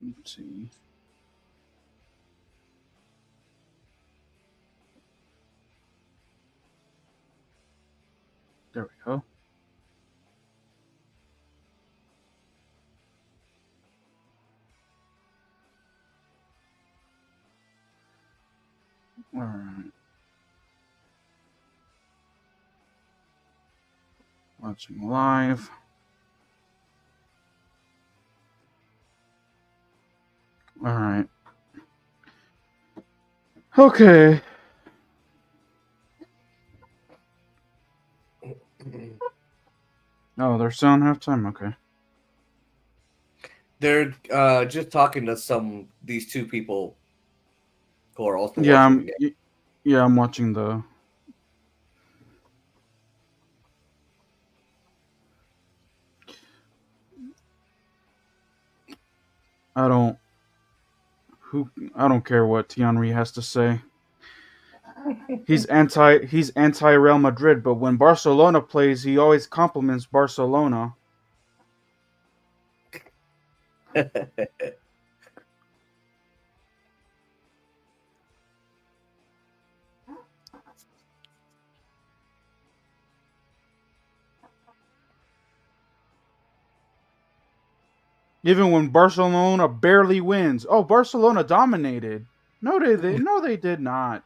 Let's see. There we go. All right. Watching live. All right. Okay. Oh, they're still on halftime? Okay. They're just talking to these two people who are also Yeah, watching the game. I'm watching the. I don't. I don't care what Thierry has to say. He's anti Real Madrid, but when Barcelona plays, he always compliments Barcelona. Even when Barcelona barely wins. Oh, Barcelona dominated. No, they did not.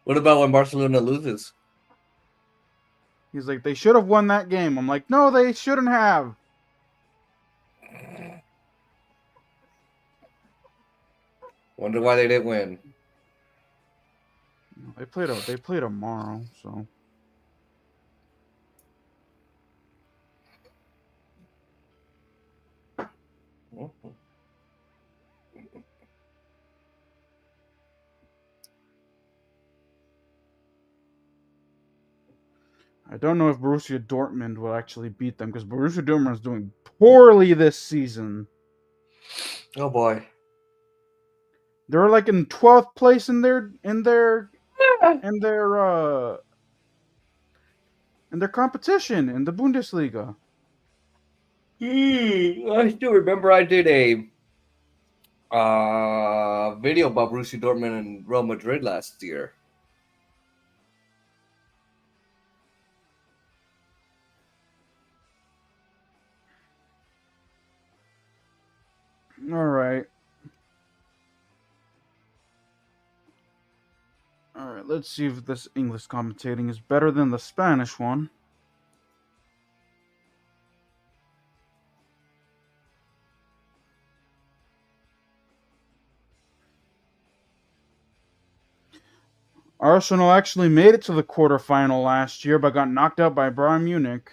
What about when Barcelona loses? He's like, they should have won that game. I'm like, no, they shouldn't have. Wonder why they didn't win. They play tomorrow, so. I don't know if Borussia Dortmund will actually beat them because Borussia Dortmund is doing poorly this season. Oh boy. They're like in 12th place in in their competition in the Bundesliga. I still remember I did a video about Borussia Dortmund and Real Madrid last year. All right. All right, let's see if this English commentating is better than the Spanish one. Arsenal actually made it to the quarterfinal last year, but got knocked out by Bayern Munich.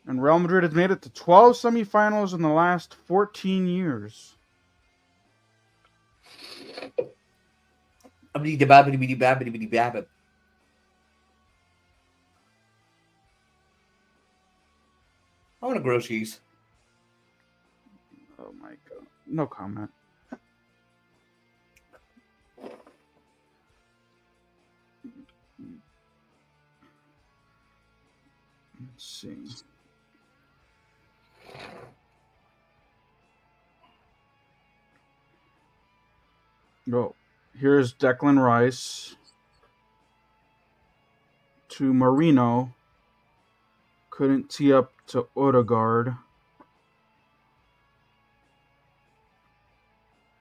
And Real Madrid has made it to 12 semifinals in the last 14 years. I want to grow cheese. Oh my god. No comment. Let's see. Oh, here's Declan Rice to Marino. Couldn't tee up to Odegaard.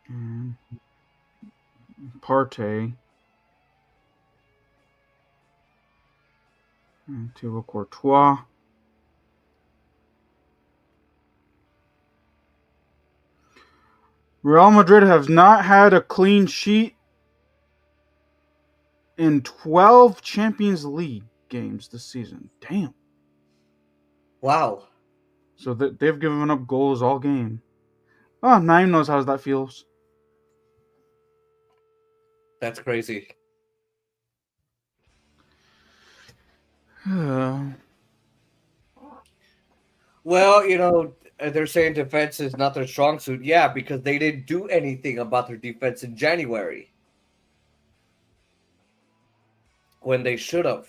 And Partey. And to Courtois. Real Madrid have not had a clean sheet in 12 Champions League games this season. Damn. Wow. So they've given up goals all game. Oh, Naim knows how that feels. That's crazy. Well, they're saying defense is not their strong suit. Yeah, because they didn't do anything about their defense in January when they should have.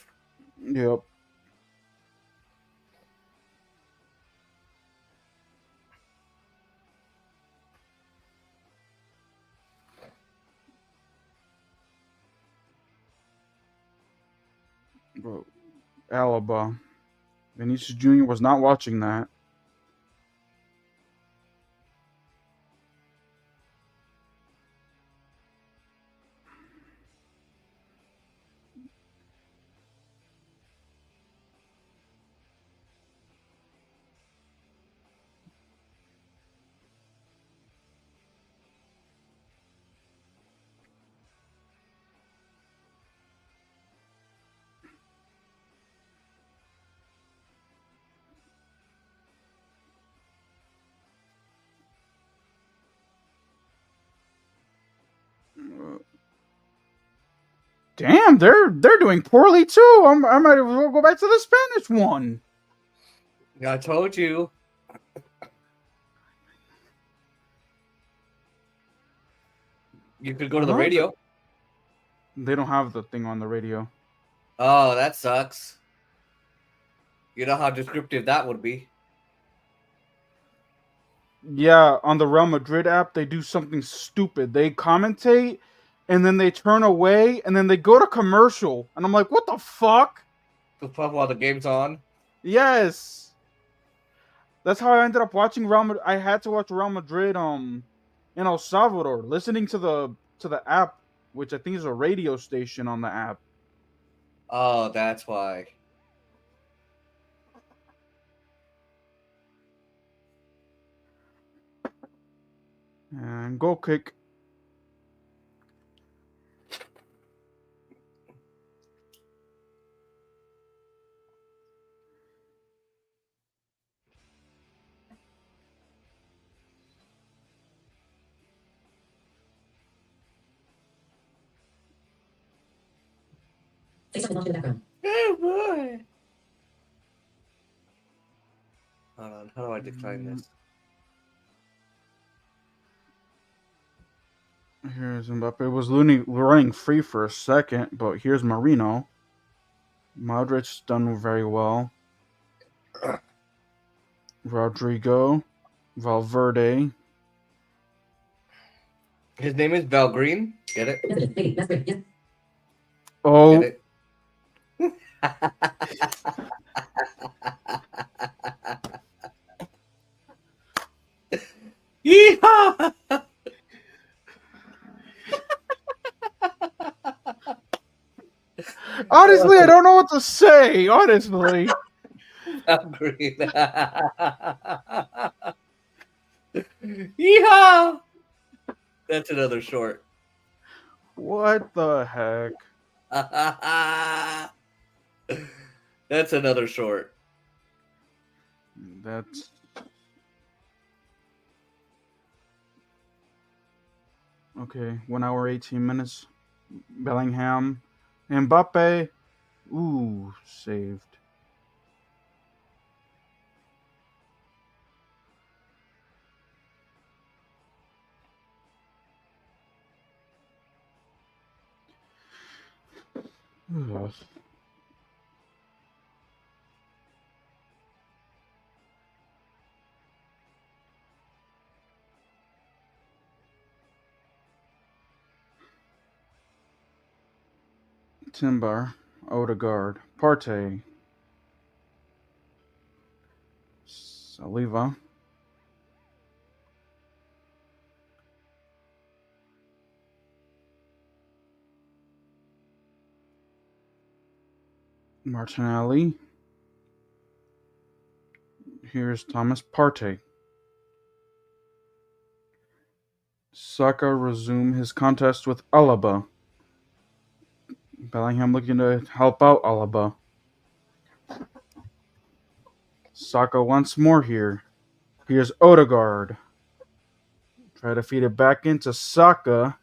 Yep. Bro, Alaba. Vinicius Jr. was not watching that. Damn, they're doing poorly too. I might as well go back to the Spanish one. I told you. You could go to the radio. They don't have the thing on the radio. Oh, that sucks. You know how descriptive that would be. Yeah, on the Real Madrid app, they do something stupid. They commentate, and then they turn away, and then they go to commercial. And I'm like, what the fuck? The fuck while the game's on? Yes. That's how I ended up watching Real Madrid. I had to watch Real Madrid in El Salvador, listening to the app, which I think is a radio station on the app. Oh, that's why. And goal kick. Say something else in the background. Oh boy. Hold on, how do I decline this? Here's Mbappe. It was running free for a second, but here's Marino. Modric's done very well. Rodrigo. Valverde. His name is Valgreen. Get it? Maybe, that's great. Yeah. Oh. Get it? Yeehaw! Honestly, I don't know what to say. Honestly. Valgreen. Yeehaw! That's another short. What the heck? That's another short. That's okay. 1 hour 18 minutes. Bellingham, Mbappe. Ooh, saved. Ugh. Timber, Odegaard, Partey, Saliva, Martinelli. Here's Thomas Partey. Saka resume his contest with Alaba. Bellingham looking to help out Alaba. Saka once more here. Here's Odegaard. Try to feed it back into Saka.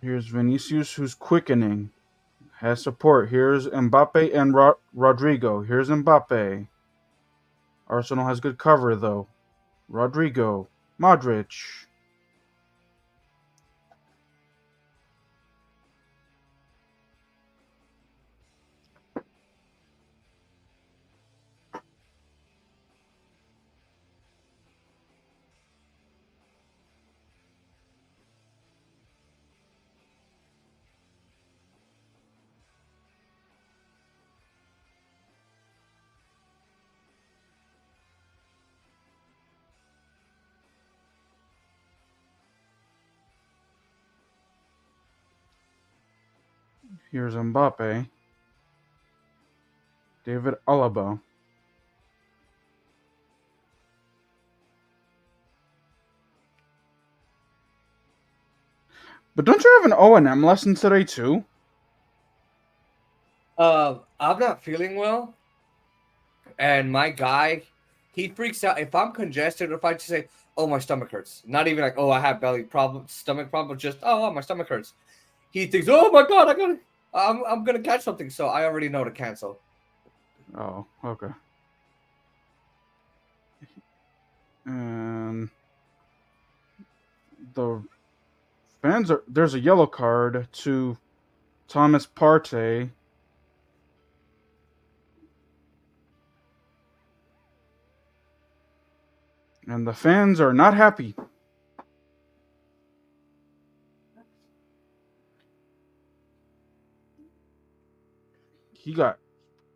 Here's Vinicius, who's quickening. Has support. Here's Mbappe and Rodrigo. Here's Mbappe. Arsenal has good cover, though. Rodrigo. Modric. Here's Mbappe. David Alaba. But don't you have an O&M lesson today, too? I'm not feeling well. And my guy He freaks out if I'm congested or if I just say, "Oh, my stomach hurts." Not even like, "Oh, I have belly problem, stomach problem." Just, "Oh, my stomach hurts." He thinks, "Oh my god, I'm gonna catch something." So I already know to cancel. Oh, okay. And the fans are. There's a yellow card to Thomas Partey. And the fans are not happy.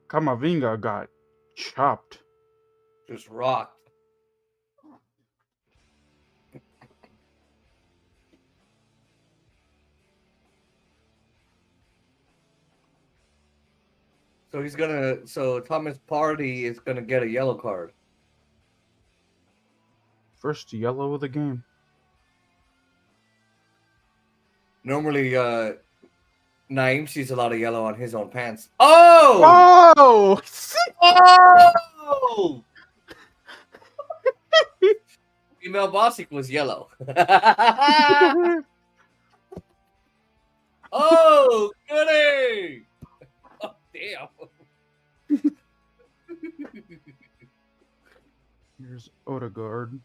Kamavinga got chopped. Just rocked. So Thomas Partey is gonna get a yellow card. First yellow of the game. Normally, Naeem sees a lot of yellow on his own pants. Oh! Oh! Oh! Female Bosick was yellow. Oh, goody! Oh, damn. Here's Odegaard.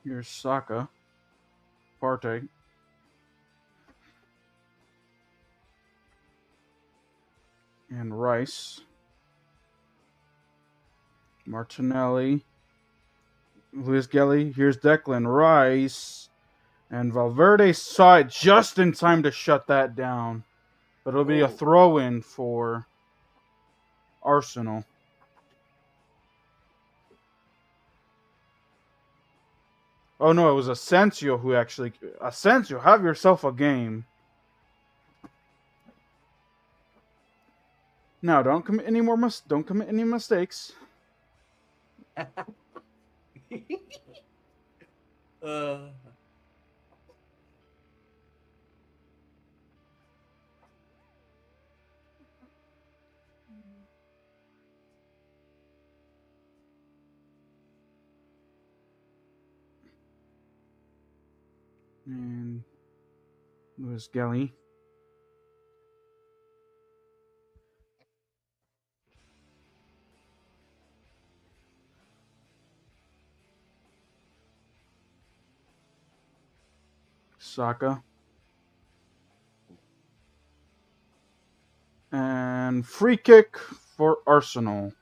Here's Saka. Partey. And Rice. Martinelli. Luis Gelly. Here's Declan Rice. And Valverde saw it just in time to shut that down. But it'll be a throw-in for Arsenal. Oh no, it was Asensio who actually... Asensio, have yourself a game. Now, don't commit any mistakes. And Luis Gelly. Saka. And free kick for Arsenal.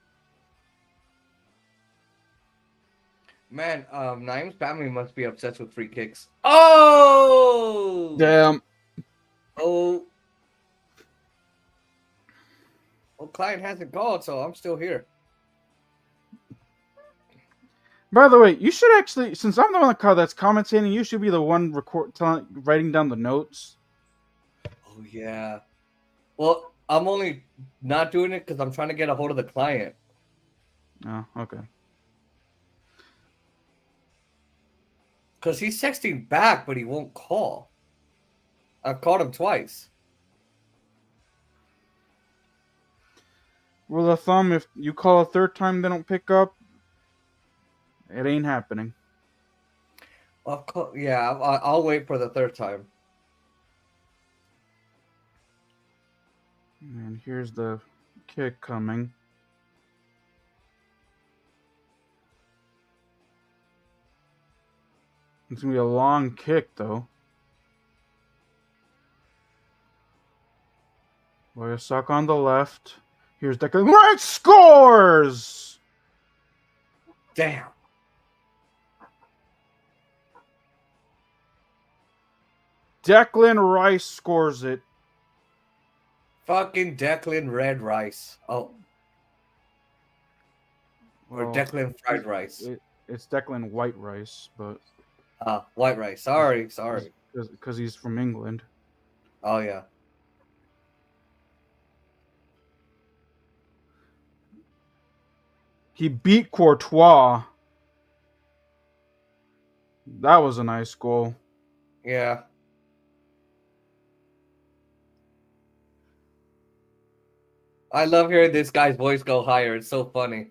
Man, Naeem's family must be obsessed with free kicks. Oh! Damn. Oh. Well, client hasn't called, so I'm still here. By the way, you should actually, since I'm the one that's commentating, you should be the one writing down the notes. Oh, yeah. Well, I'm only not doing it because I'm trying to get a hold of the client. Oh, okay. Because he's texting back, but he won't call. I've called him twice. Rule of thumb, if you call a third time they don't pick up, it ain't happening. I'll wait for the third time. And here's the kick coming. It's going to be a long kick, though. Boyasak on the left. Here's Declan Rice scores! Damn. Declan Rice scores it. Fucking Declan Red Rice. Oh. Or Declan Fried Rice. It's Declan White Rice, but... White rice. Sorry. Because he's from England. Oh, yeah. He beat Courtois. That was a nice goal. Yeah. I love hearing this guy's voice go higher. It's so funny.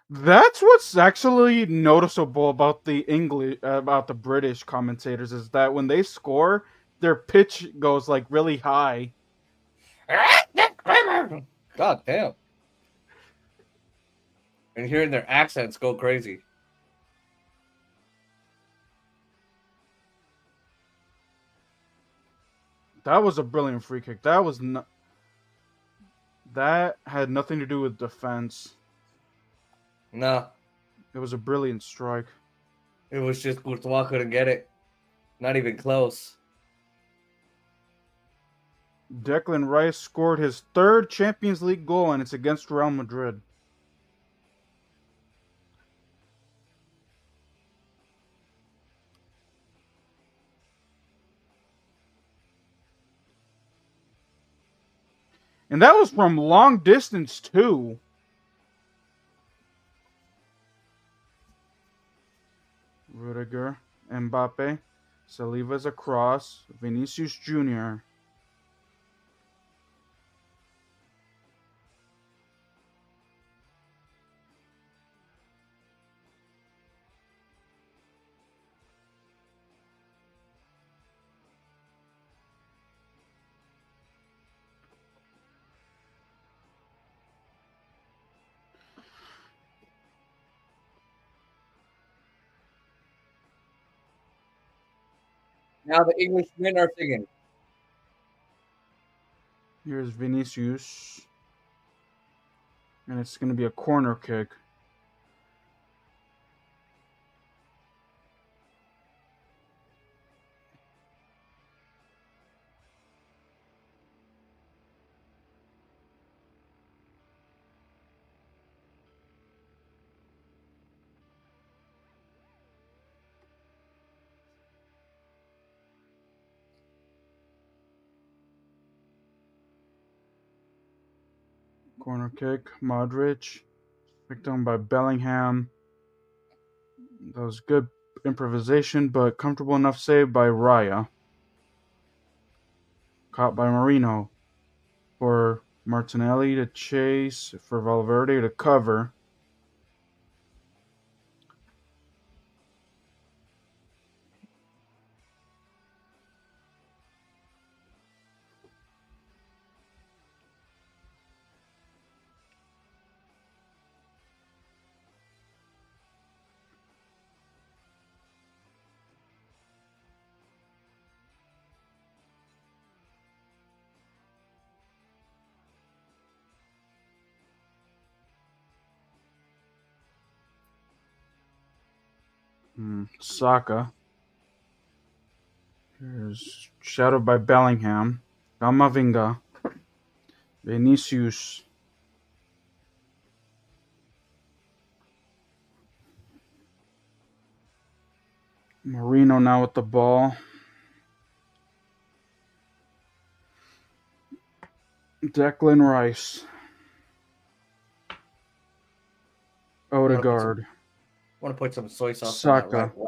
That's what's actually noticeable about the British commentators is that when they score, their pitch goes like really high. God damn. And hearing their accents go crazy. That was a brilliant free kick. That had nothing to do with defense. Nah. It was a brilliant strike. It was just Courtois couldn't get it. Not even close. Declan Rice scored his third Champions League goal, and it's against Real Madrid. And that was from long distance, too. Rudiger, Mbappe, Saliva's across, Vinicius Jr. Now the Englishmen are singing. Here's Vinicius. And it's going to be a corner kick. Corner kick, Modric. Picked on by Bellingham. That was good improvisation, but comfortable enough save by Raya. Caught by Marino. For Martinelli to chase, for Valverde to cover. Saka. Here's shadowed by Bellingham. Camavinga. Vinicius. Marino now with the ball. Declan Rice. Odegaard. I want to put some soy sauce Saka. on that right.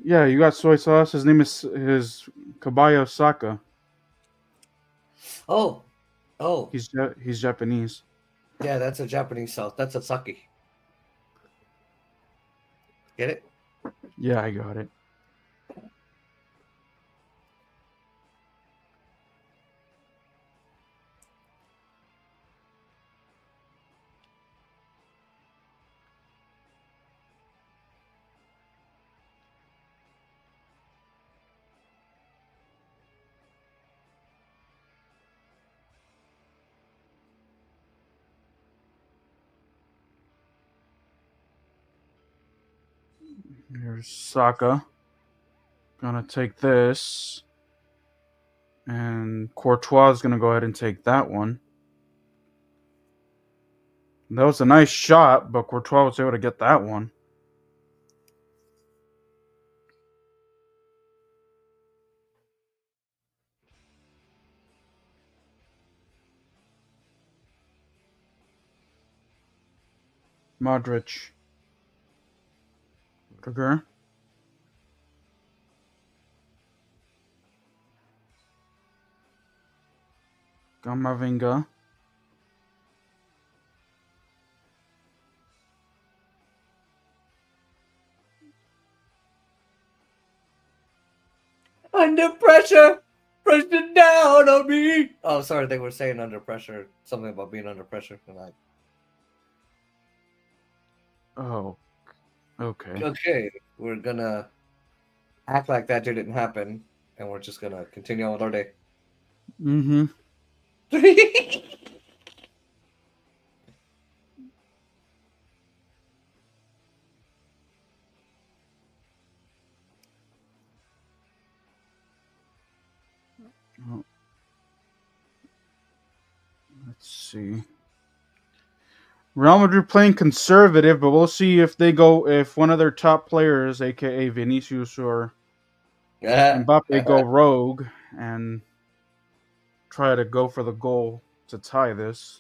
Yeah, you got soy sauce. His name is Kabayo Saka. Oh. He's Japanese. Yeah, that's a Japanese sauce. That's a sake. Get it? Yeah, I got it. Here's Saka. Gonna take this. And Courtois is gonna go ahead and take that one. That was a nice shot, but Courtois was able to get that one. Modric. Rudiger. Gamavinga. Under pressure, pressure down on me. Oh, sorry, they were saying under pressure. Something about being under pressure tonight. Oh, okay. Okay, we're gonna act like that didn't happen, and we're just gonna continue on with our day. Mm-hmm. Oh, let's see. Real Madrid playing conservative, but we'll see if if one of their top players, aka Vinicius or Mbappe, go rogue and try to go for the goal to tie this.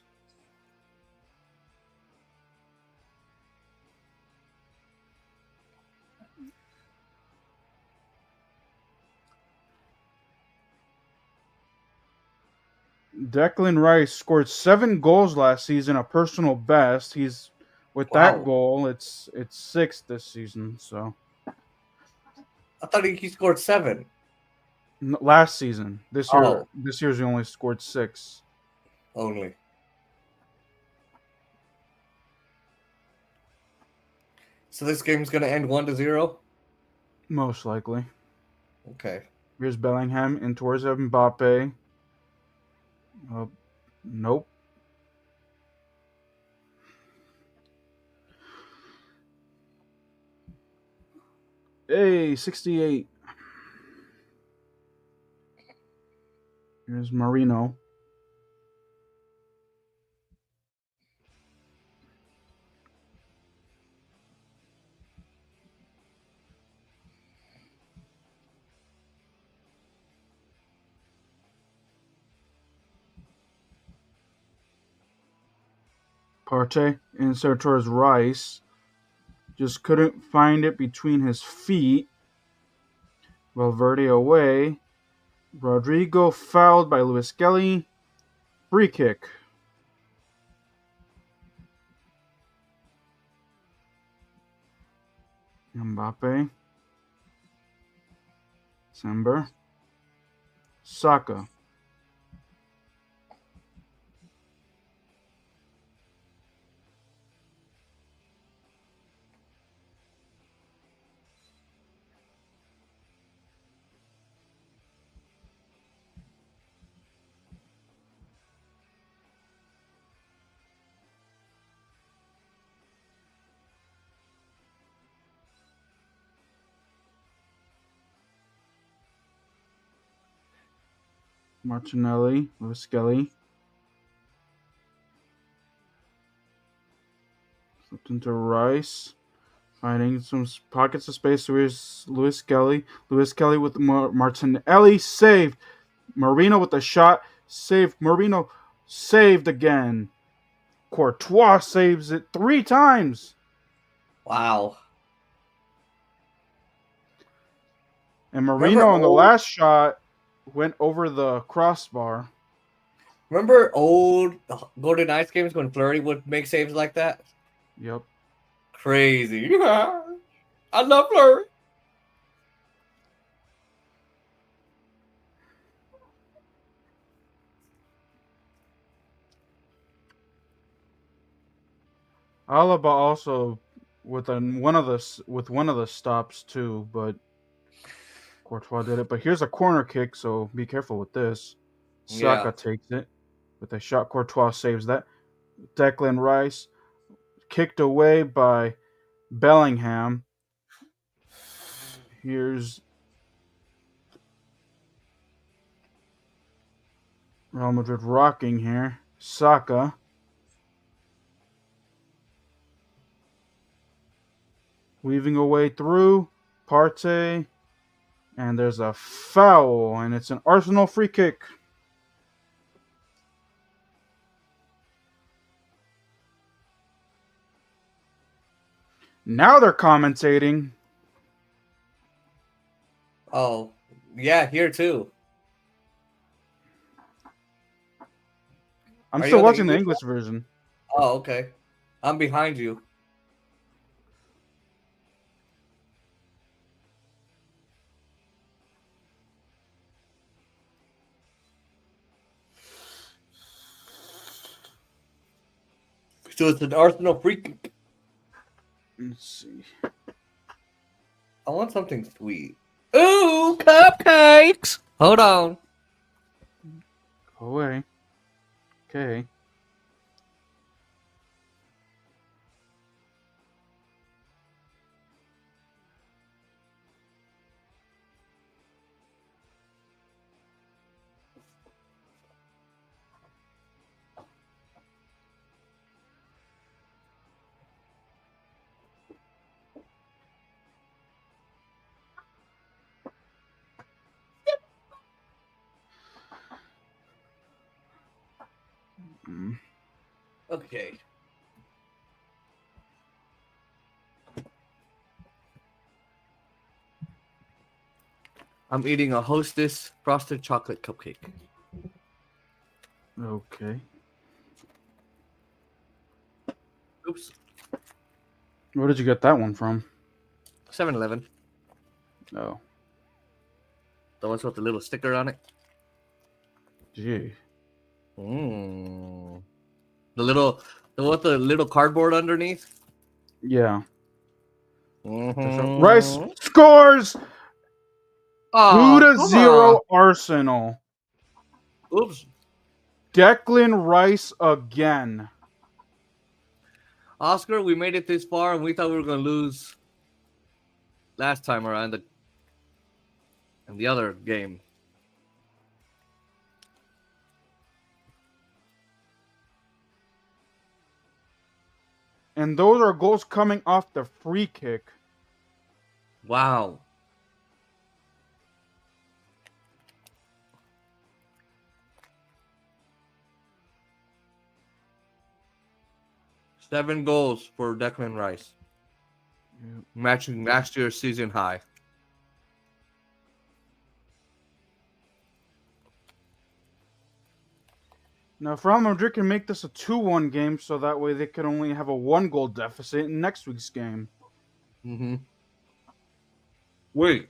Declan Rice scored 7 goals last season, a personal best. He's with that Wow. goal, it's 6th this season. So I thought he scored 7. last season, Oh, this year's he only scored 6. only. So this game's gonna end 1-0. Most likely. Okay. Here's Bellingham in towards Mbappe. Nope. Hey, 68. Here's Marino. Partey inside towards Rice. Just couldn't find it between his feet. Valverde away. Rodrigo fouled by Luis Kelly. Free kick. Mbappe. Sember. Saka. Martinelli. Luis Kelly. Flipped into Rice. Finding some pockets of space. Here's Luis Kelly. Luis Kelly with Martinelli saved. Marino with the shot. Saved. Marino saved again. Courtois saves it 3 times. Wow. And Marino on the last shot went over the crossbar. Remember old Golden Knights games when Fleury would make saves like that? Yep. Crazy. I love Fleury. Alaba also with one of the stops too, but Courtois did it. But here's a corner kick, so be careful with this. Saka takes it with a shot. Courtois saves that. Declan Rice kicked away by Bellingham. Here's Real Madrid rocking here. Saka. Weaving away through. Partey. And there's a foul, and it's an Arsenal free kick. Now they're commentating. Oh, yeah, here too. I'm still watching the English version. Oh, okay. I'm behind you. So it's an Arsenal free kick. Let's see. I want something sweet. Ooh, cupcakes! Hold on. Go away. Okay. Okay. I'm eating a Hostess frosted chocolate cupcake. Okay. Oops. Where did you get that one from? 7-Eleven. Oh. The ones with the little sticker on it. Gee. The one with the little cardboard underneath. Yeah. Mm-hmm. Rice scores! Oh, 2-0 Arsenal. Oops. Declan Rice again. Oscar, we made it this far and we thought we were going to lose last time around in the other game. And those are goals coming off the free kick. Wow. Seven goals for Declan Rice. Yep. Matching last year's season high. Now, if Real Madrid can make this a 2-1 game, so that way they could only have a 1-goal deficit in next week's game. Mm-hmm. Wait.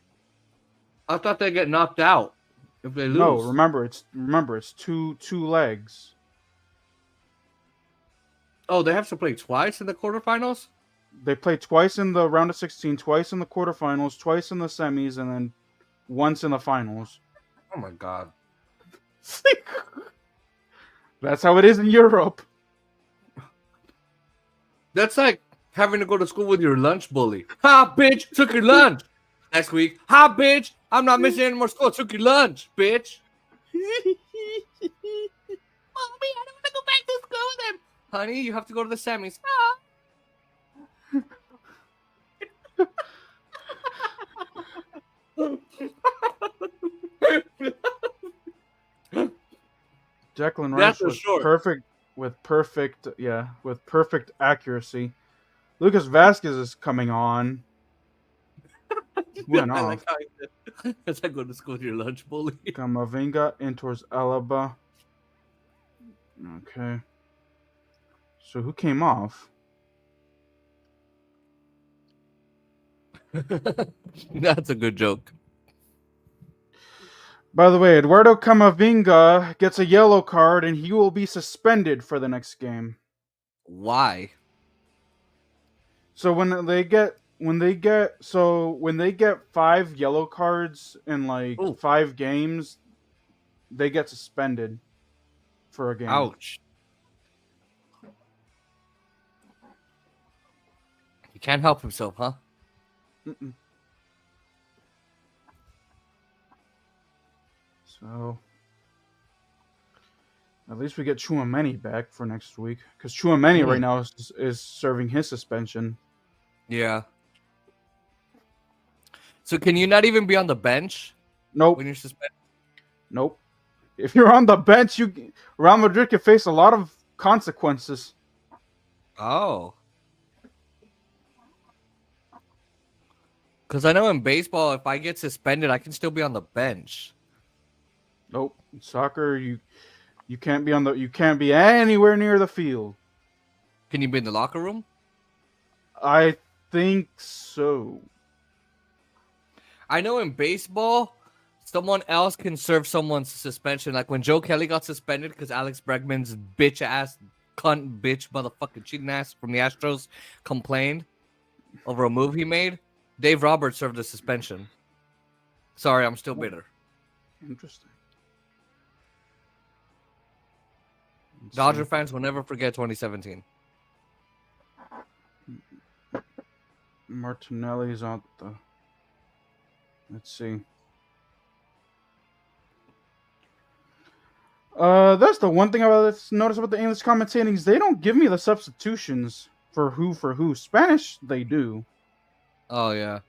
I thought they get knocked out if they lose. No, remember it's two legs. Oh, they have to play twice in the quarterfinals? They play twice in the round of 16, twice in the quarterfinals, twice in the semis, and then once in the finals. Oh my god. That's how it is in Europe. That's like having to go to school with your lunch bully. Ha, bitch, took your lunch. Next week, ha, bitch, I'm not missing any more school. Took your lunch, bitch. Mommy, I don't want to go back to school with him. Honey, you have to go to the semis. Declan Rice was short. with perfect accuracy. Lucas Vasquez is coming on. Went off. Like how as I go to school with your lunch bully. Camavinga in towards Alaba. Okay. So who came off? That's a good joke. By the way, Eduardo Camavinga gets a yellow card and he will be suspended for the next game. Why? So when they get 5 yellow cards in like 5 games, they get suspended for a game. Ouch. He can't help himself, huh? Mm-mm. So at least we get Chouameni back for next week, because Chouameni right now is serving his suspension. Yeah. So can you not even be on the bench Nope. when you're suspended? Nope. If you're on the bench, Real Madrid can face a lot of consequences. Oh. Because I know in baseball, if I get suspended, I can still be on the bench. Nope. In soccer, you can't be you can't be anywhere near the field. Can you be in the locker room? I think so. I know in baseball, someone else can serve someone's suspension. Like when Joe Kelly got suspended because Alex Bregman's bitch ass, cunt bitch, motherfucking cheating ass from the Astros complained over a move he made. Dave Roberts served a suspension. Sorry, I'm still bitter. Interesting. Dodger fans will never forget 2017. Martinelli's on the. Let's see. That's the one thing I noticed about the English commentating is they don't give me the substitutions for who. Spanish, they do. Oh, yeah.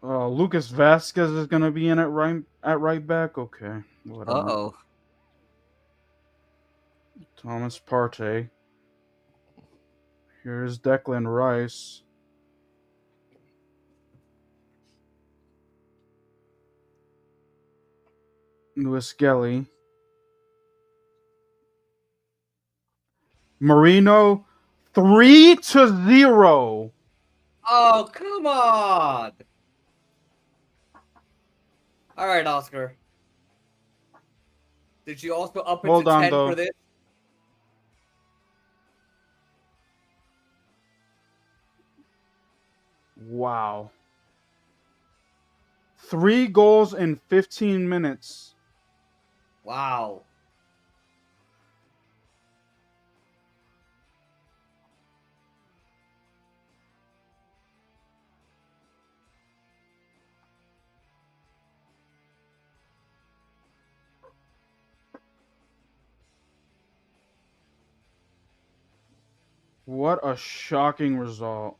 Lucas Vasquez is gonna be in at right back. Okay, whatever. Uh-oh. Thomas Partey. Here's Declan Rice. Luis Gelly. Marino 3-0. Oh, come on. All right, Oscar. Did you also up it Hold to on, 10 though. for this? Wow. 3 goals in 15 minutes. Wow. What a shocking result.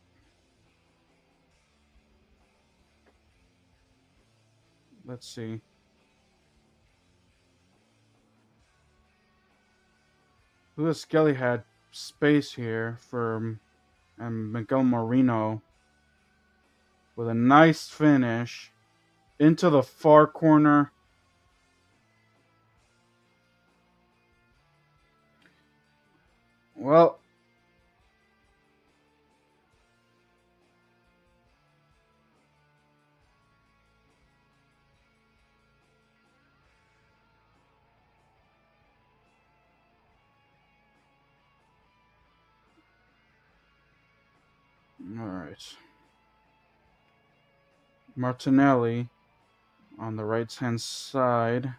Let's see. Luis Gelly had space here for Miguel Marino with a nice finish into the far corner. Well, all right. Martinelli on the right-hand side.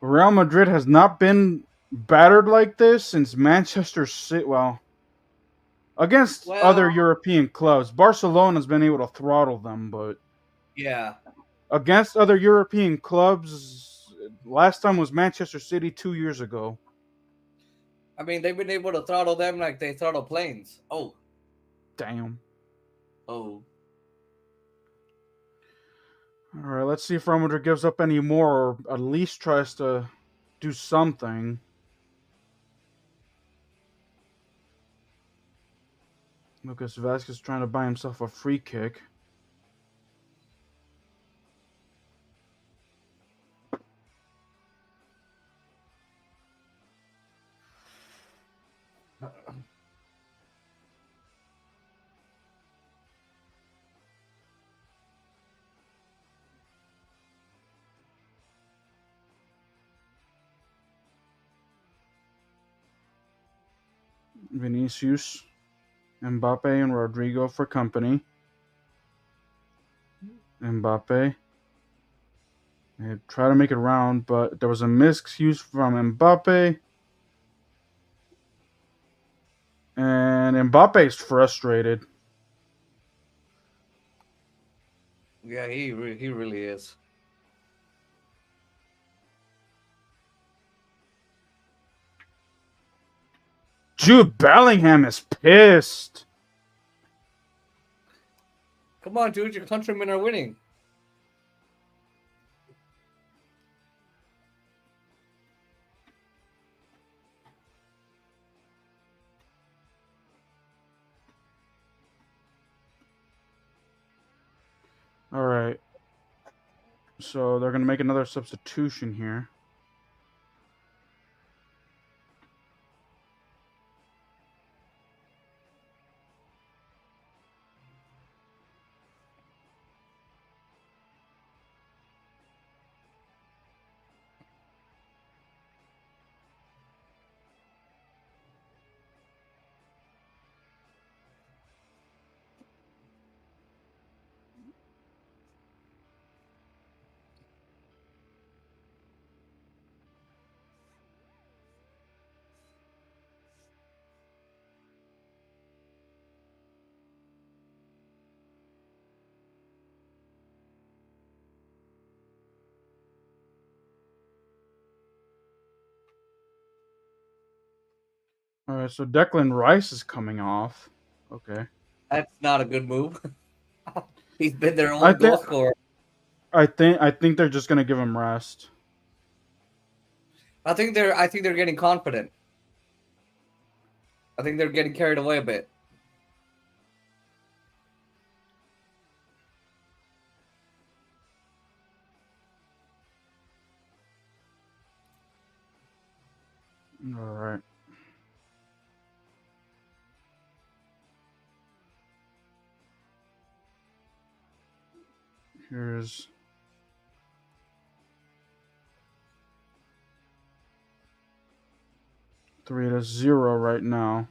Real Madrid has not been battered like this since Manchester City. Well, against other European clubs, Barcelona's been able to throttle them, but yeah, against other European clubs, last time was Manchester City 2 years ago. I mean, they've been able to throttle them like they throttle planes. Oh. Damn. Oh. All right, let's see if Real Madrid gives up any more, or at least tries to do something. Lucas Vasquez trying to buy himself a free kick. Vinicius, Mbappe, and Rodrigo for company. Mbappe. They try to make it around, but there was a misuse from Mbappe. And Mbappe's frustrated. Yeah, he really is. Jude Bellingham is pissed. Come on, dude, your countrymen are winning. All right. So they're going to make another substitution here. All right, so Declan Rice is coming off. Okay. That's not a good move. He's been their I only goal think scorer. I think they're just going to give him rest. I think they're getting confident. I think they're getting carried away a bit. All right. Here's 3-0 right now.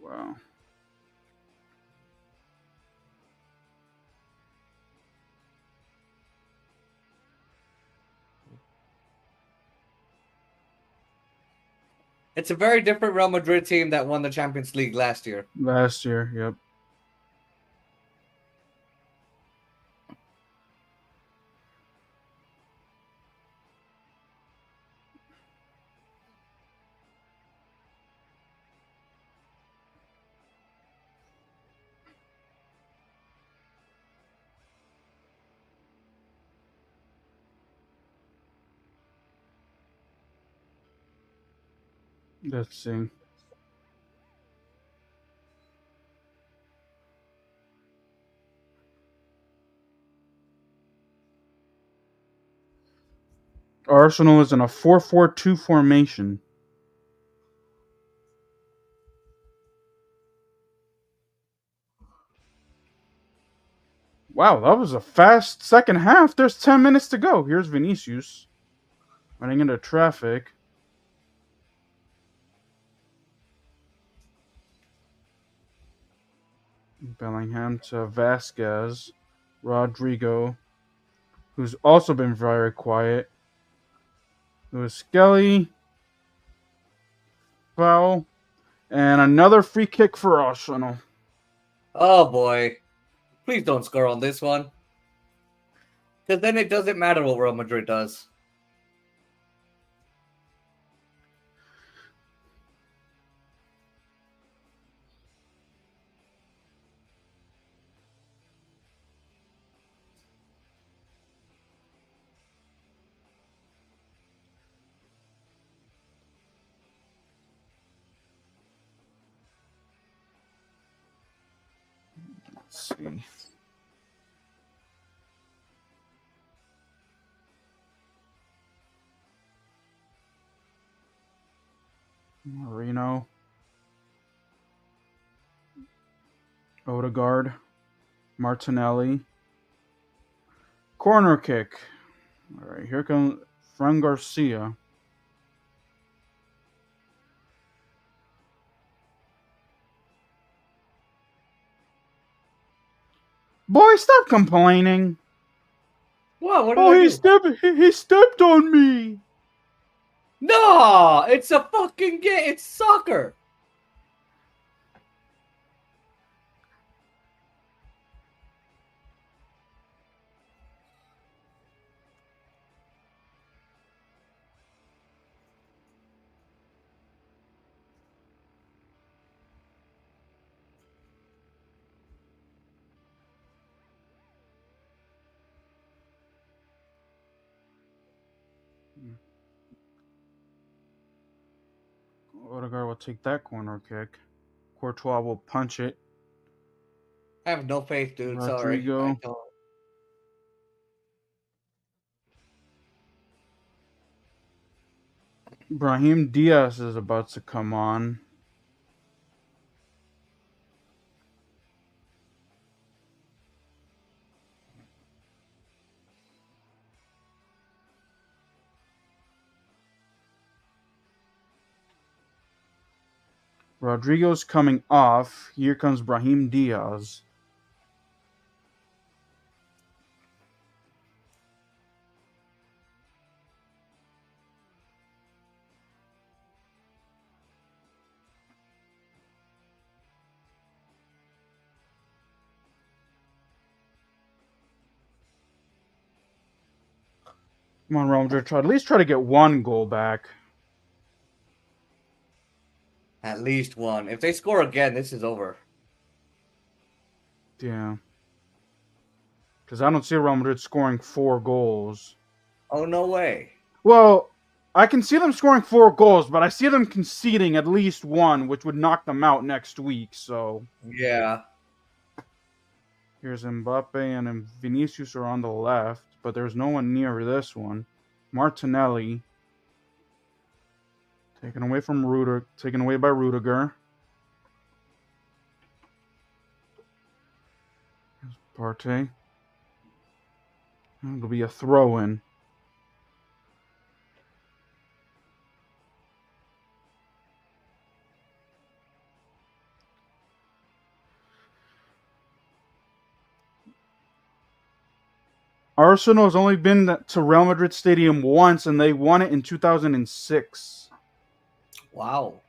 Wow. It's a very different Real Madrid team that won the Champions League last year. Last year, yep. Let's see. Arsenal is in a 4-4-2 formation. Wow, that was a fast second half. There's 10 minutes to go. Here's Vinicius running into traffic. Bellingham to Vasquez. Rodrigo, who's also been very quiet. Lewis Skelly. Foul. And another free kick for Arsenal. Oh boy. Please don't score on this one. Because then it doesn't matter what Real Madrid does. Let's see. Marino. Odegaard. Martinelli. Corner kick. All right, here comes Fran Garcia. Boy, stop complaining. What did I do? He stepped on me. No, it's a fucking game. It's soccer. Odegaard will take that corner kick. Courtois will punch it. I have no faith, dude. Rodrigo. Sorry. I don't. Brahim Diaz is about to come on. Rodrigo's coming off. Here comes Brahim Diaz. Come on, Real Madrid. At least try to get one goal back. At least one. If they score again, this is over. Yeah. Because I don't see Real Madrid scoring 4 goals. Oh, no way. Well, I can see them scoring 4 goals, but I see them conceding at least one, which would knock them out next week. So yeah. Here's Mbappe and Vinicius are on the left, but there's no one near this one. Martinelli. Taken away by Rudiger. Here's Partey. It'll be a throw-in. Arsenal has only been to Real Madrid Stadium once, and they won it in 2006. Wow.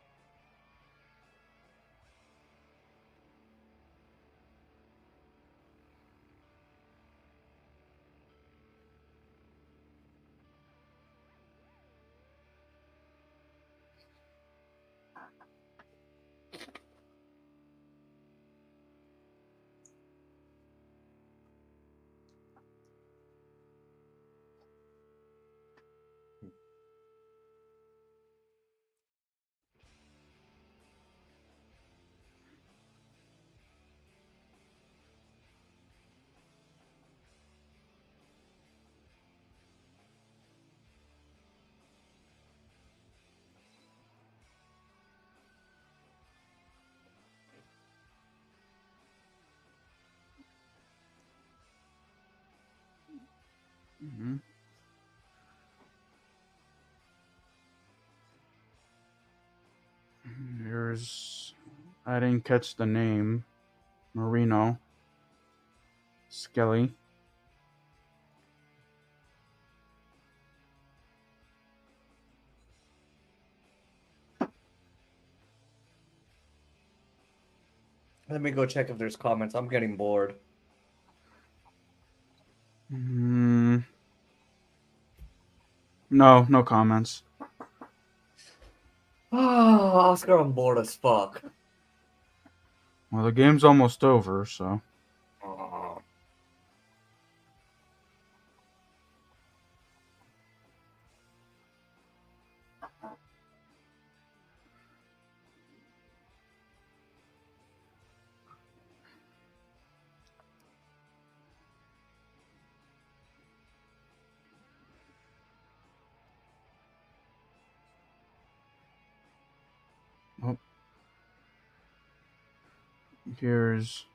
Mm-hmm. I didn't catch the name. Marino. Skelly. Let me go check if there's comments. I'm getting bored. No comments. Oh, Oscar, I'm bored as fuck. Well, the game's almost over, so. Oh. Here's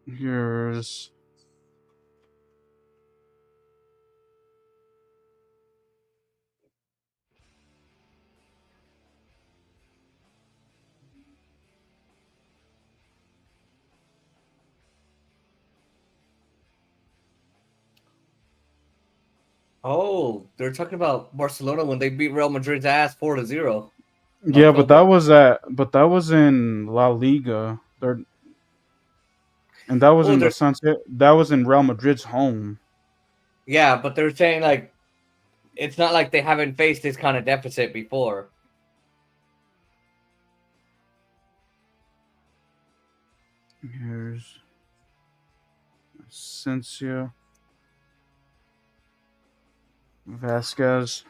Here's Oh, they're talking about Barcelona when they beat Real Madrid's ass 4-0. yeah, but that was in La Liga. And that was Oh, in the they're sense that was in Real Madrid's home. yeah, but they're saying like it's not like they haven't faced this kind of deficit before. Here's Asensio, Vasquez.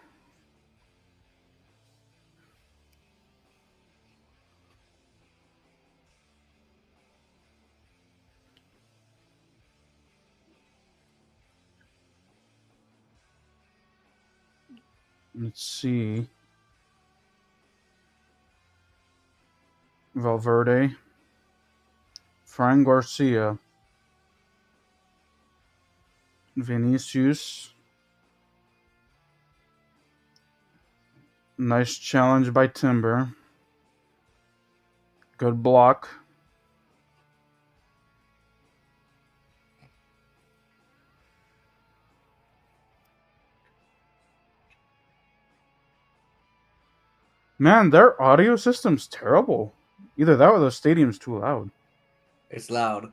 Let's see. Valverde, Fran Garcia, Vinicius. Nice challenge by Timber. Good block. Man, their audio system's terrible. Either that or the stadium's too loud. It's loud.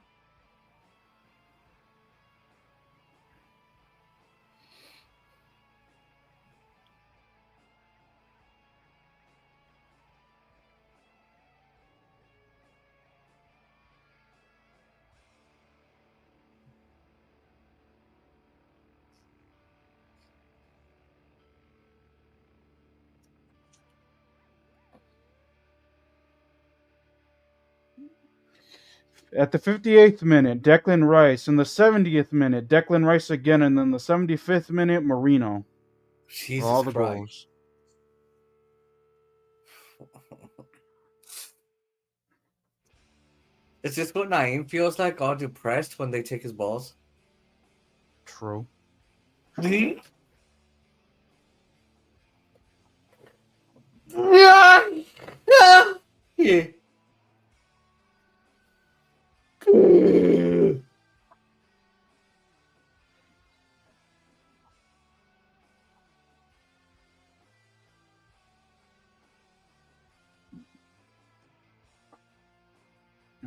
At the 58th minute, Declan Rice. In the 70th minute, Declan Rice again. And then the 75th minute, Marino. For Jesus all the Christ. goals. Is this what Naeem feels like, all depressed when they take his balls? True. Yeah. Yeah.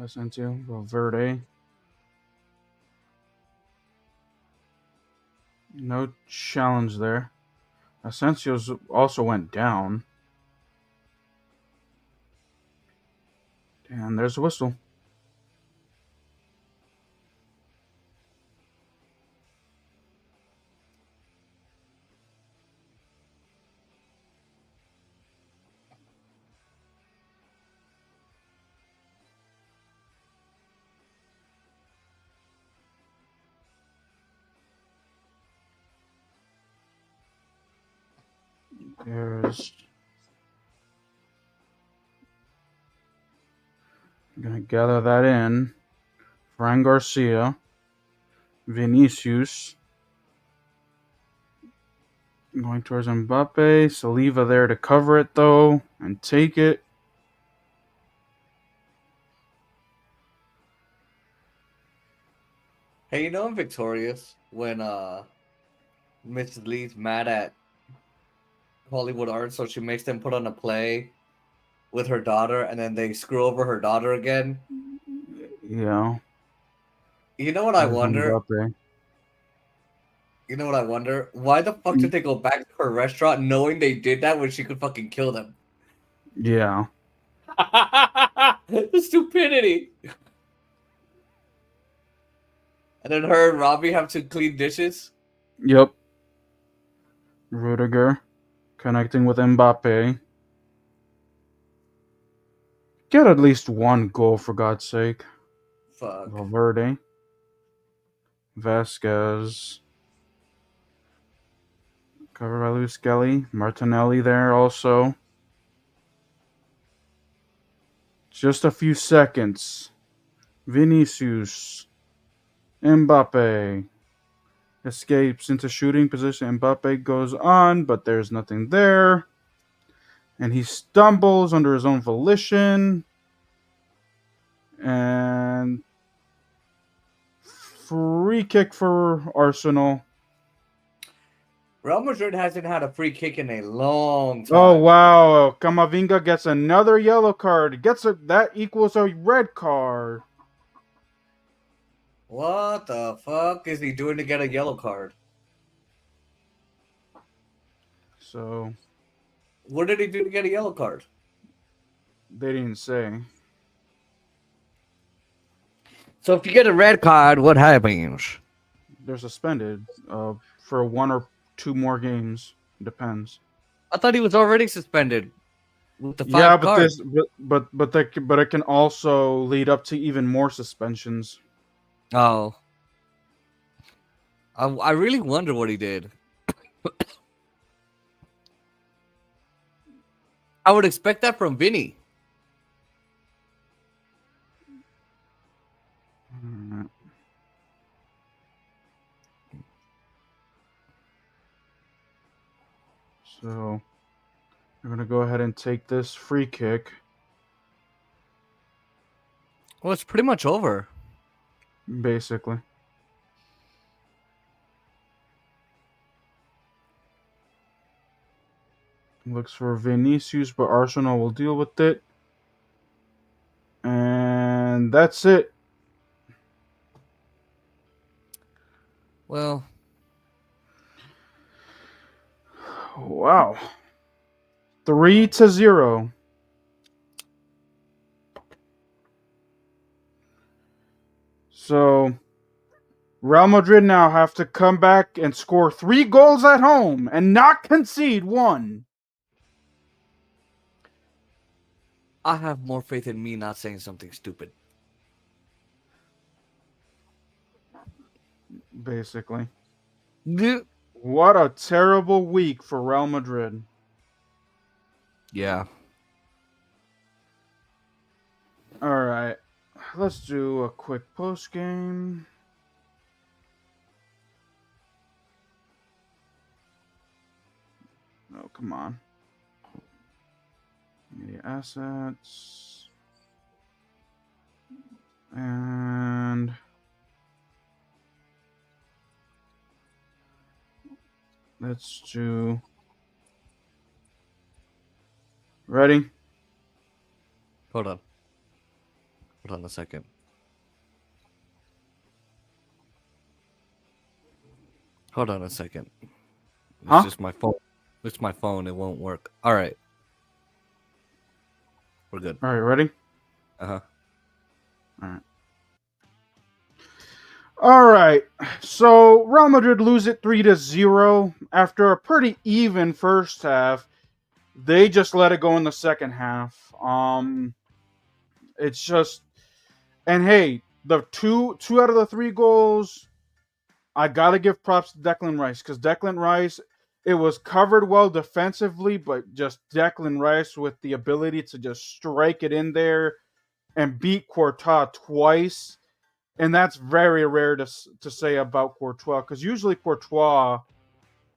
Asensio, Valverde. No challenge there. Asensio's also went down. And there's a whistle. There's. I'm gonna gather that in. Fran Garcia. Vinicius. Going towards Mbappe. Saliva there to cover it though. And take it. Hey, I'm victorious when Mrs. Lee's mad at Hollywood Art, so she makes them put on a play with her daughter, and then they screw over her daughter again. Yeah. You know what I wonder? Mbappe. You know what I wonder? Why the fuck did they go back to her restaurant knowing they did that when she could fucking kill them? Yeah. The stupidity. And then her and Robbie have to clean dishes. Yep. Rudiger connecting with Mbappe. Get at least one goal for God's sake. Fuck. Valverde. Vasquez. Covered by Luis Skelly. Martinelli there also. Just a few seconds. Vinicius. Mbappe escapes into shooting position. Mbappe goes on, but there's nothing there. And he stumbles under his own volition. And free kick for Arsenal. Real Madrid hasn't had a free kick in a long time. Oh, wow. Camavinga gets another yellow card. That equals a red card. What the fuck is he doing to get a yellow card? So, what did he do to get a yellow card? They didn't say. So if you get a red card, what happens? They're suspended for 1 or 2 more games. Depends. I thought he was already suspended with the 5 cards. But it can also lead up to even more suspensions. Oh. I really wonder what he did. I would expect that from Vinny. So, we're going to go ahead and take this free kick. Well, it's pretty much over. Basically. Looks for Vinicius, but Arsenal will deal with it. And that's it. Well. Wow. 3-0. So, Real Madrid now have to come back and score 3 goals at home and not concede 1. I have more faith in me not saying something stupid. Basically. Yeah. What a terrible week for Real Madrid. Yeah. All right. Let's do a quick post game. Oh, come on. Media assets. And let's do. Ready? Hold on a second. Hold on a second. It's just my phone. It's my phone. It won't work. All right. We're good. All right, ready? Uh-huh. All right. All right. So Real Madrid lose it 3-0 after a pretty even first half. They just let it go in the second half. It's just, and hey, the two out of the 3 goals, I gotta give props to Declan Rice, because Declan Rice, it was covered well defensively, but just Declan Rice with the ability to just strike it in there and beat Courtois twice. And that's very rare to say about Courtois, because usually Courtois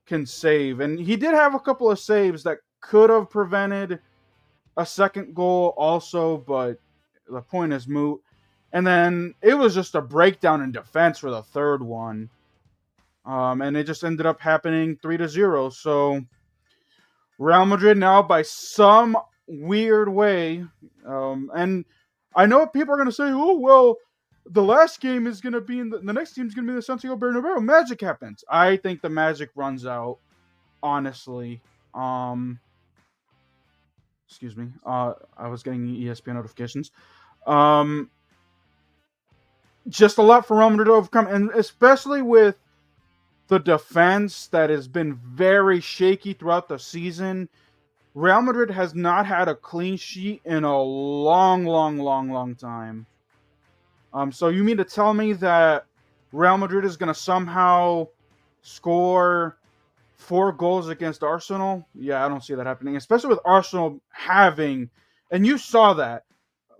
can save. And he did have a couple of saves that could have prevented a second goal also, but the point is moot. And then it was just a breakdown in defense for the third one. And it just ended up happening 3-0. So Real Madrid now, by some weird way, and I know people are going to say, oh, well, the last game is going to be the next team is going to be the Santiago Bernabeu. Magic happens. I think the magic runs out, honestly. Excuse me. I was getting ESPN notifications. Just a lot for Real Madrid to overcome, and especially with the defense that has been very shaky throughout the season. Real Madrid has not had a clean sheet in a long time. So you mean to tell me that Real Madrid is going to somehow score 4 goals against Arsenal? Yeah, I don't see that happening, especially with Arsenal having, and you saw that.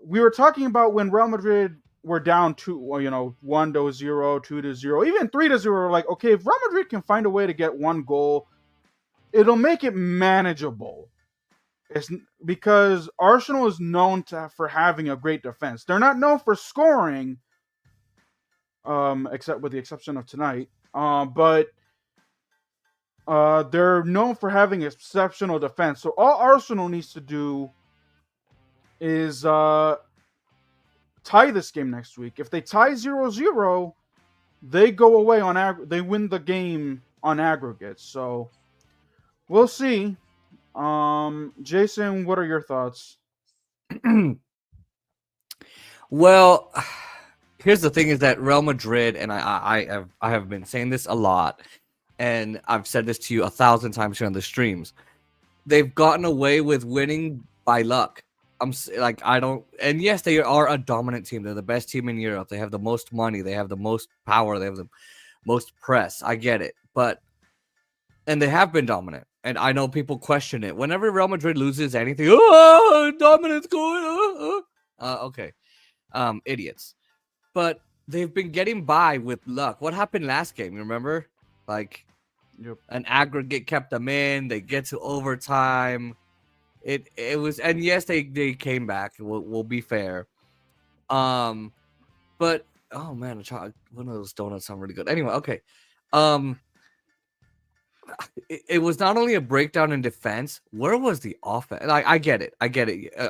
We were talking about when Real Madrid we're down 1-0, 2-0, even 3-0. Like, okay, if Real Madrid can find a way to get one goal, it'll make it manageable. It's because Arsenal is known for having a great defense. They're not known for scoring, except with the exception of tonight. But they're known for having exceptional defense. So all Arsenal needs to do is tie this game next week. If they tie 0-0, they go away on they win the game on aggregate. So we'll see. Jason, what are your thoughts? Well, here's the thing: is that Real Madrid, and I have been saying this a lot, and I've said this to you 1,000 times here on the streams. They've gotten away with winning by luck. And yes, they are a dominant team. They're the best team in Europe. They have the most money. They have the most power. They have the most press. I get it, and they have been dominant. And I know people question it. Whenever Real Madrid loses anything, dominance going. Okay, idiots. But they've been getting by with luck. What happened last game? You remember? Like, an aggregate kept them in. They get to overtime. It was, and yes, they came back. We'll be fair. But oh man, one of those donuts sound really good. Anyway, okay. It was not only a breakdown in defense. Where was the offense? Like, I get it.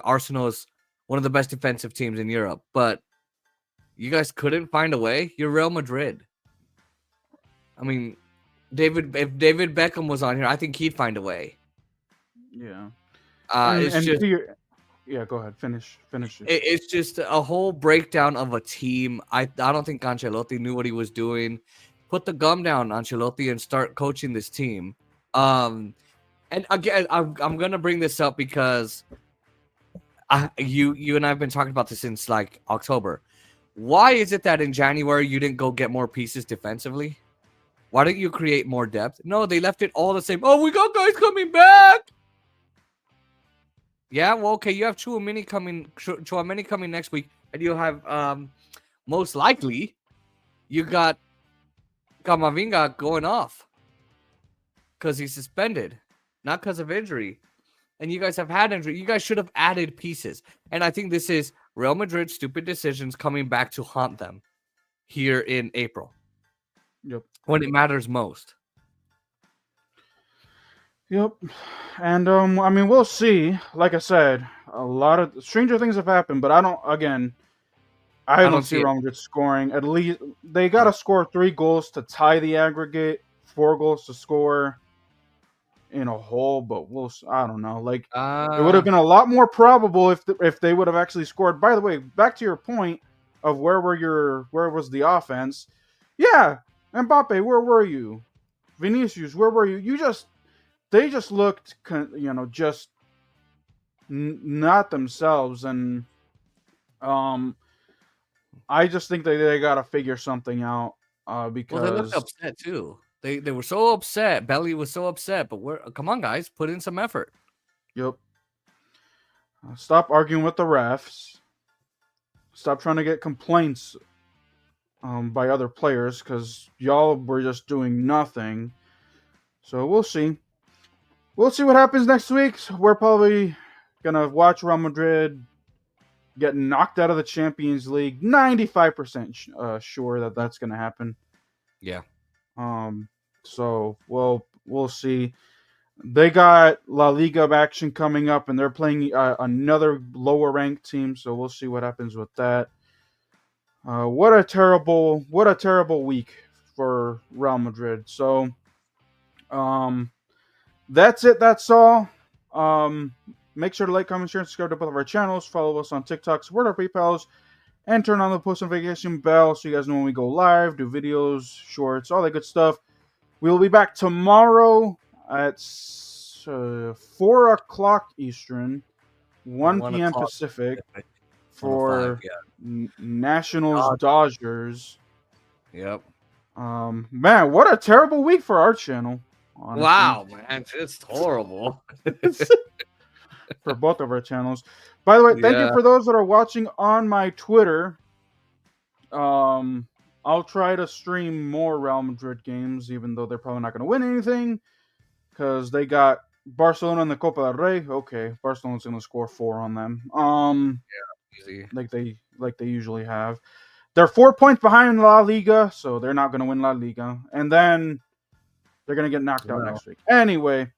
Arsenal is one of the best defensive teams in Europe, but you guys couldn't find a way. You're Real Madrid. I mean, if David Beckham was on here, I think he'd find a way. Yeah. Yeah, go ahead. Finish it. It's just a whole breakdown of a team. I don't think Ancelotti knew what he was doing. Put the gum down, Ancelotti, and start coaching this team. And again, I'm gonna bring this up because you and I have been talking about this since like October. Why is it that in January you didn't go get more pieces defensively? Why didn't you create more depth? No, they left it all the same. Oh, we got guys coming back. Yeah, well, okay, you have Chouameni coming next week, and you'll have most likely you got Camavinga going off because he's suspended, not because of injury. And you guys have had injury. You guys should have added pieces. And I think this is Real Madrid's stupid decisions coming back to haunt them here in April. Yep. When it matters most. Yep. And I mean, we'll see. Like I said, a lot of stranger things have happened, but I don't see Real Madrid scoring. At least they got to score 3 goals to tie the aggregate, 4 goals to score in a whole. But I don't know. Like, it would have been a lot more probable if they would have actually scored. By the way, back to your point of where was the offense? Yeah, Mbappe, where were you? Vinicius, where were you? They just looked, just not themselves, and I just think they got to figure something out because they looked upset too. They were so upset. Belly was so upset, but come on, guys, put in some effort. Yep. Stop arguing with the refs. Stop trying to get complaints by other players because y'all were just doing nothing. So we'll see. We'll see what happens next week. We're probably gonna watch Real Madrid get knocked out of the Champions League. 95% sure that that's gonna happen. Yeah. So we'll see. They got La Liga action coming up, and they're playing another lower ranked team. So we'll see what happens with that. What a terrible week for Real Madrid. So, that's it. That's all. Make sure to like, comment, share, and subscribe to both of our channels. Follow us on TikTok, support our PayPals, and turn on the post notification bell so you guys know when we go live, do videos, shorts, all that good stuff. We'll be back tomorrow at 4 o'clock Eastern, 1 p.m. Pacific for Nationals Dodgers. Yep. Man, what a terrible week for our channel. Honestly. Wow, man, it's horrible. For both of our channels. By the way, thank you for those that are watching on my Twitter. I'll try to stream more Real Madrid games, even though they're probably not going to win anything, because they got Barcelona in the Copa del Rey. Okay, Barcelona's going to score 4 on them. Easy. Like they usually have. They're 4 points behind La Liga, so they're not going to win La Liga, and then they're going to get knocked out next week. Anyway,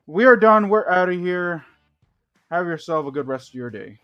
we are done. We're out of here. Have yourself a good rest of your day.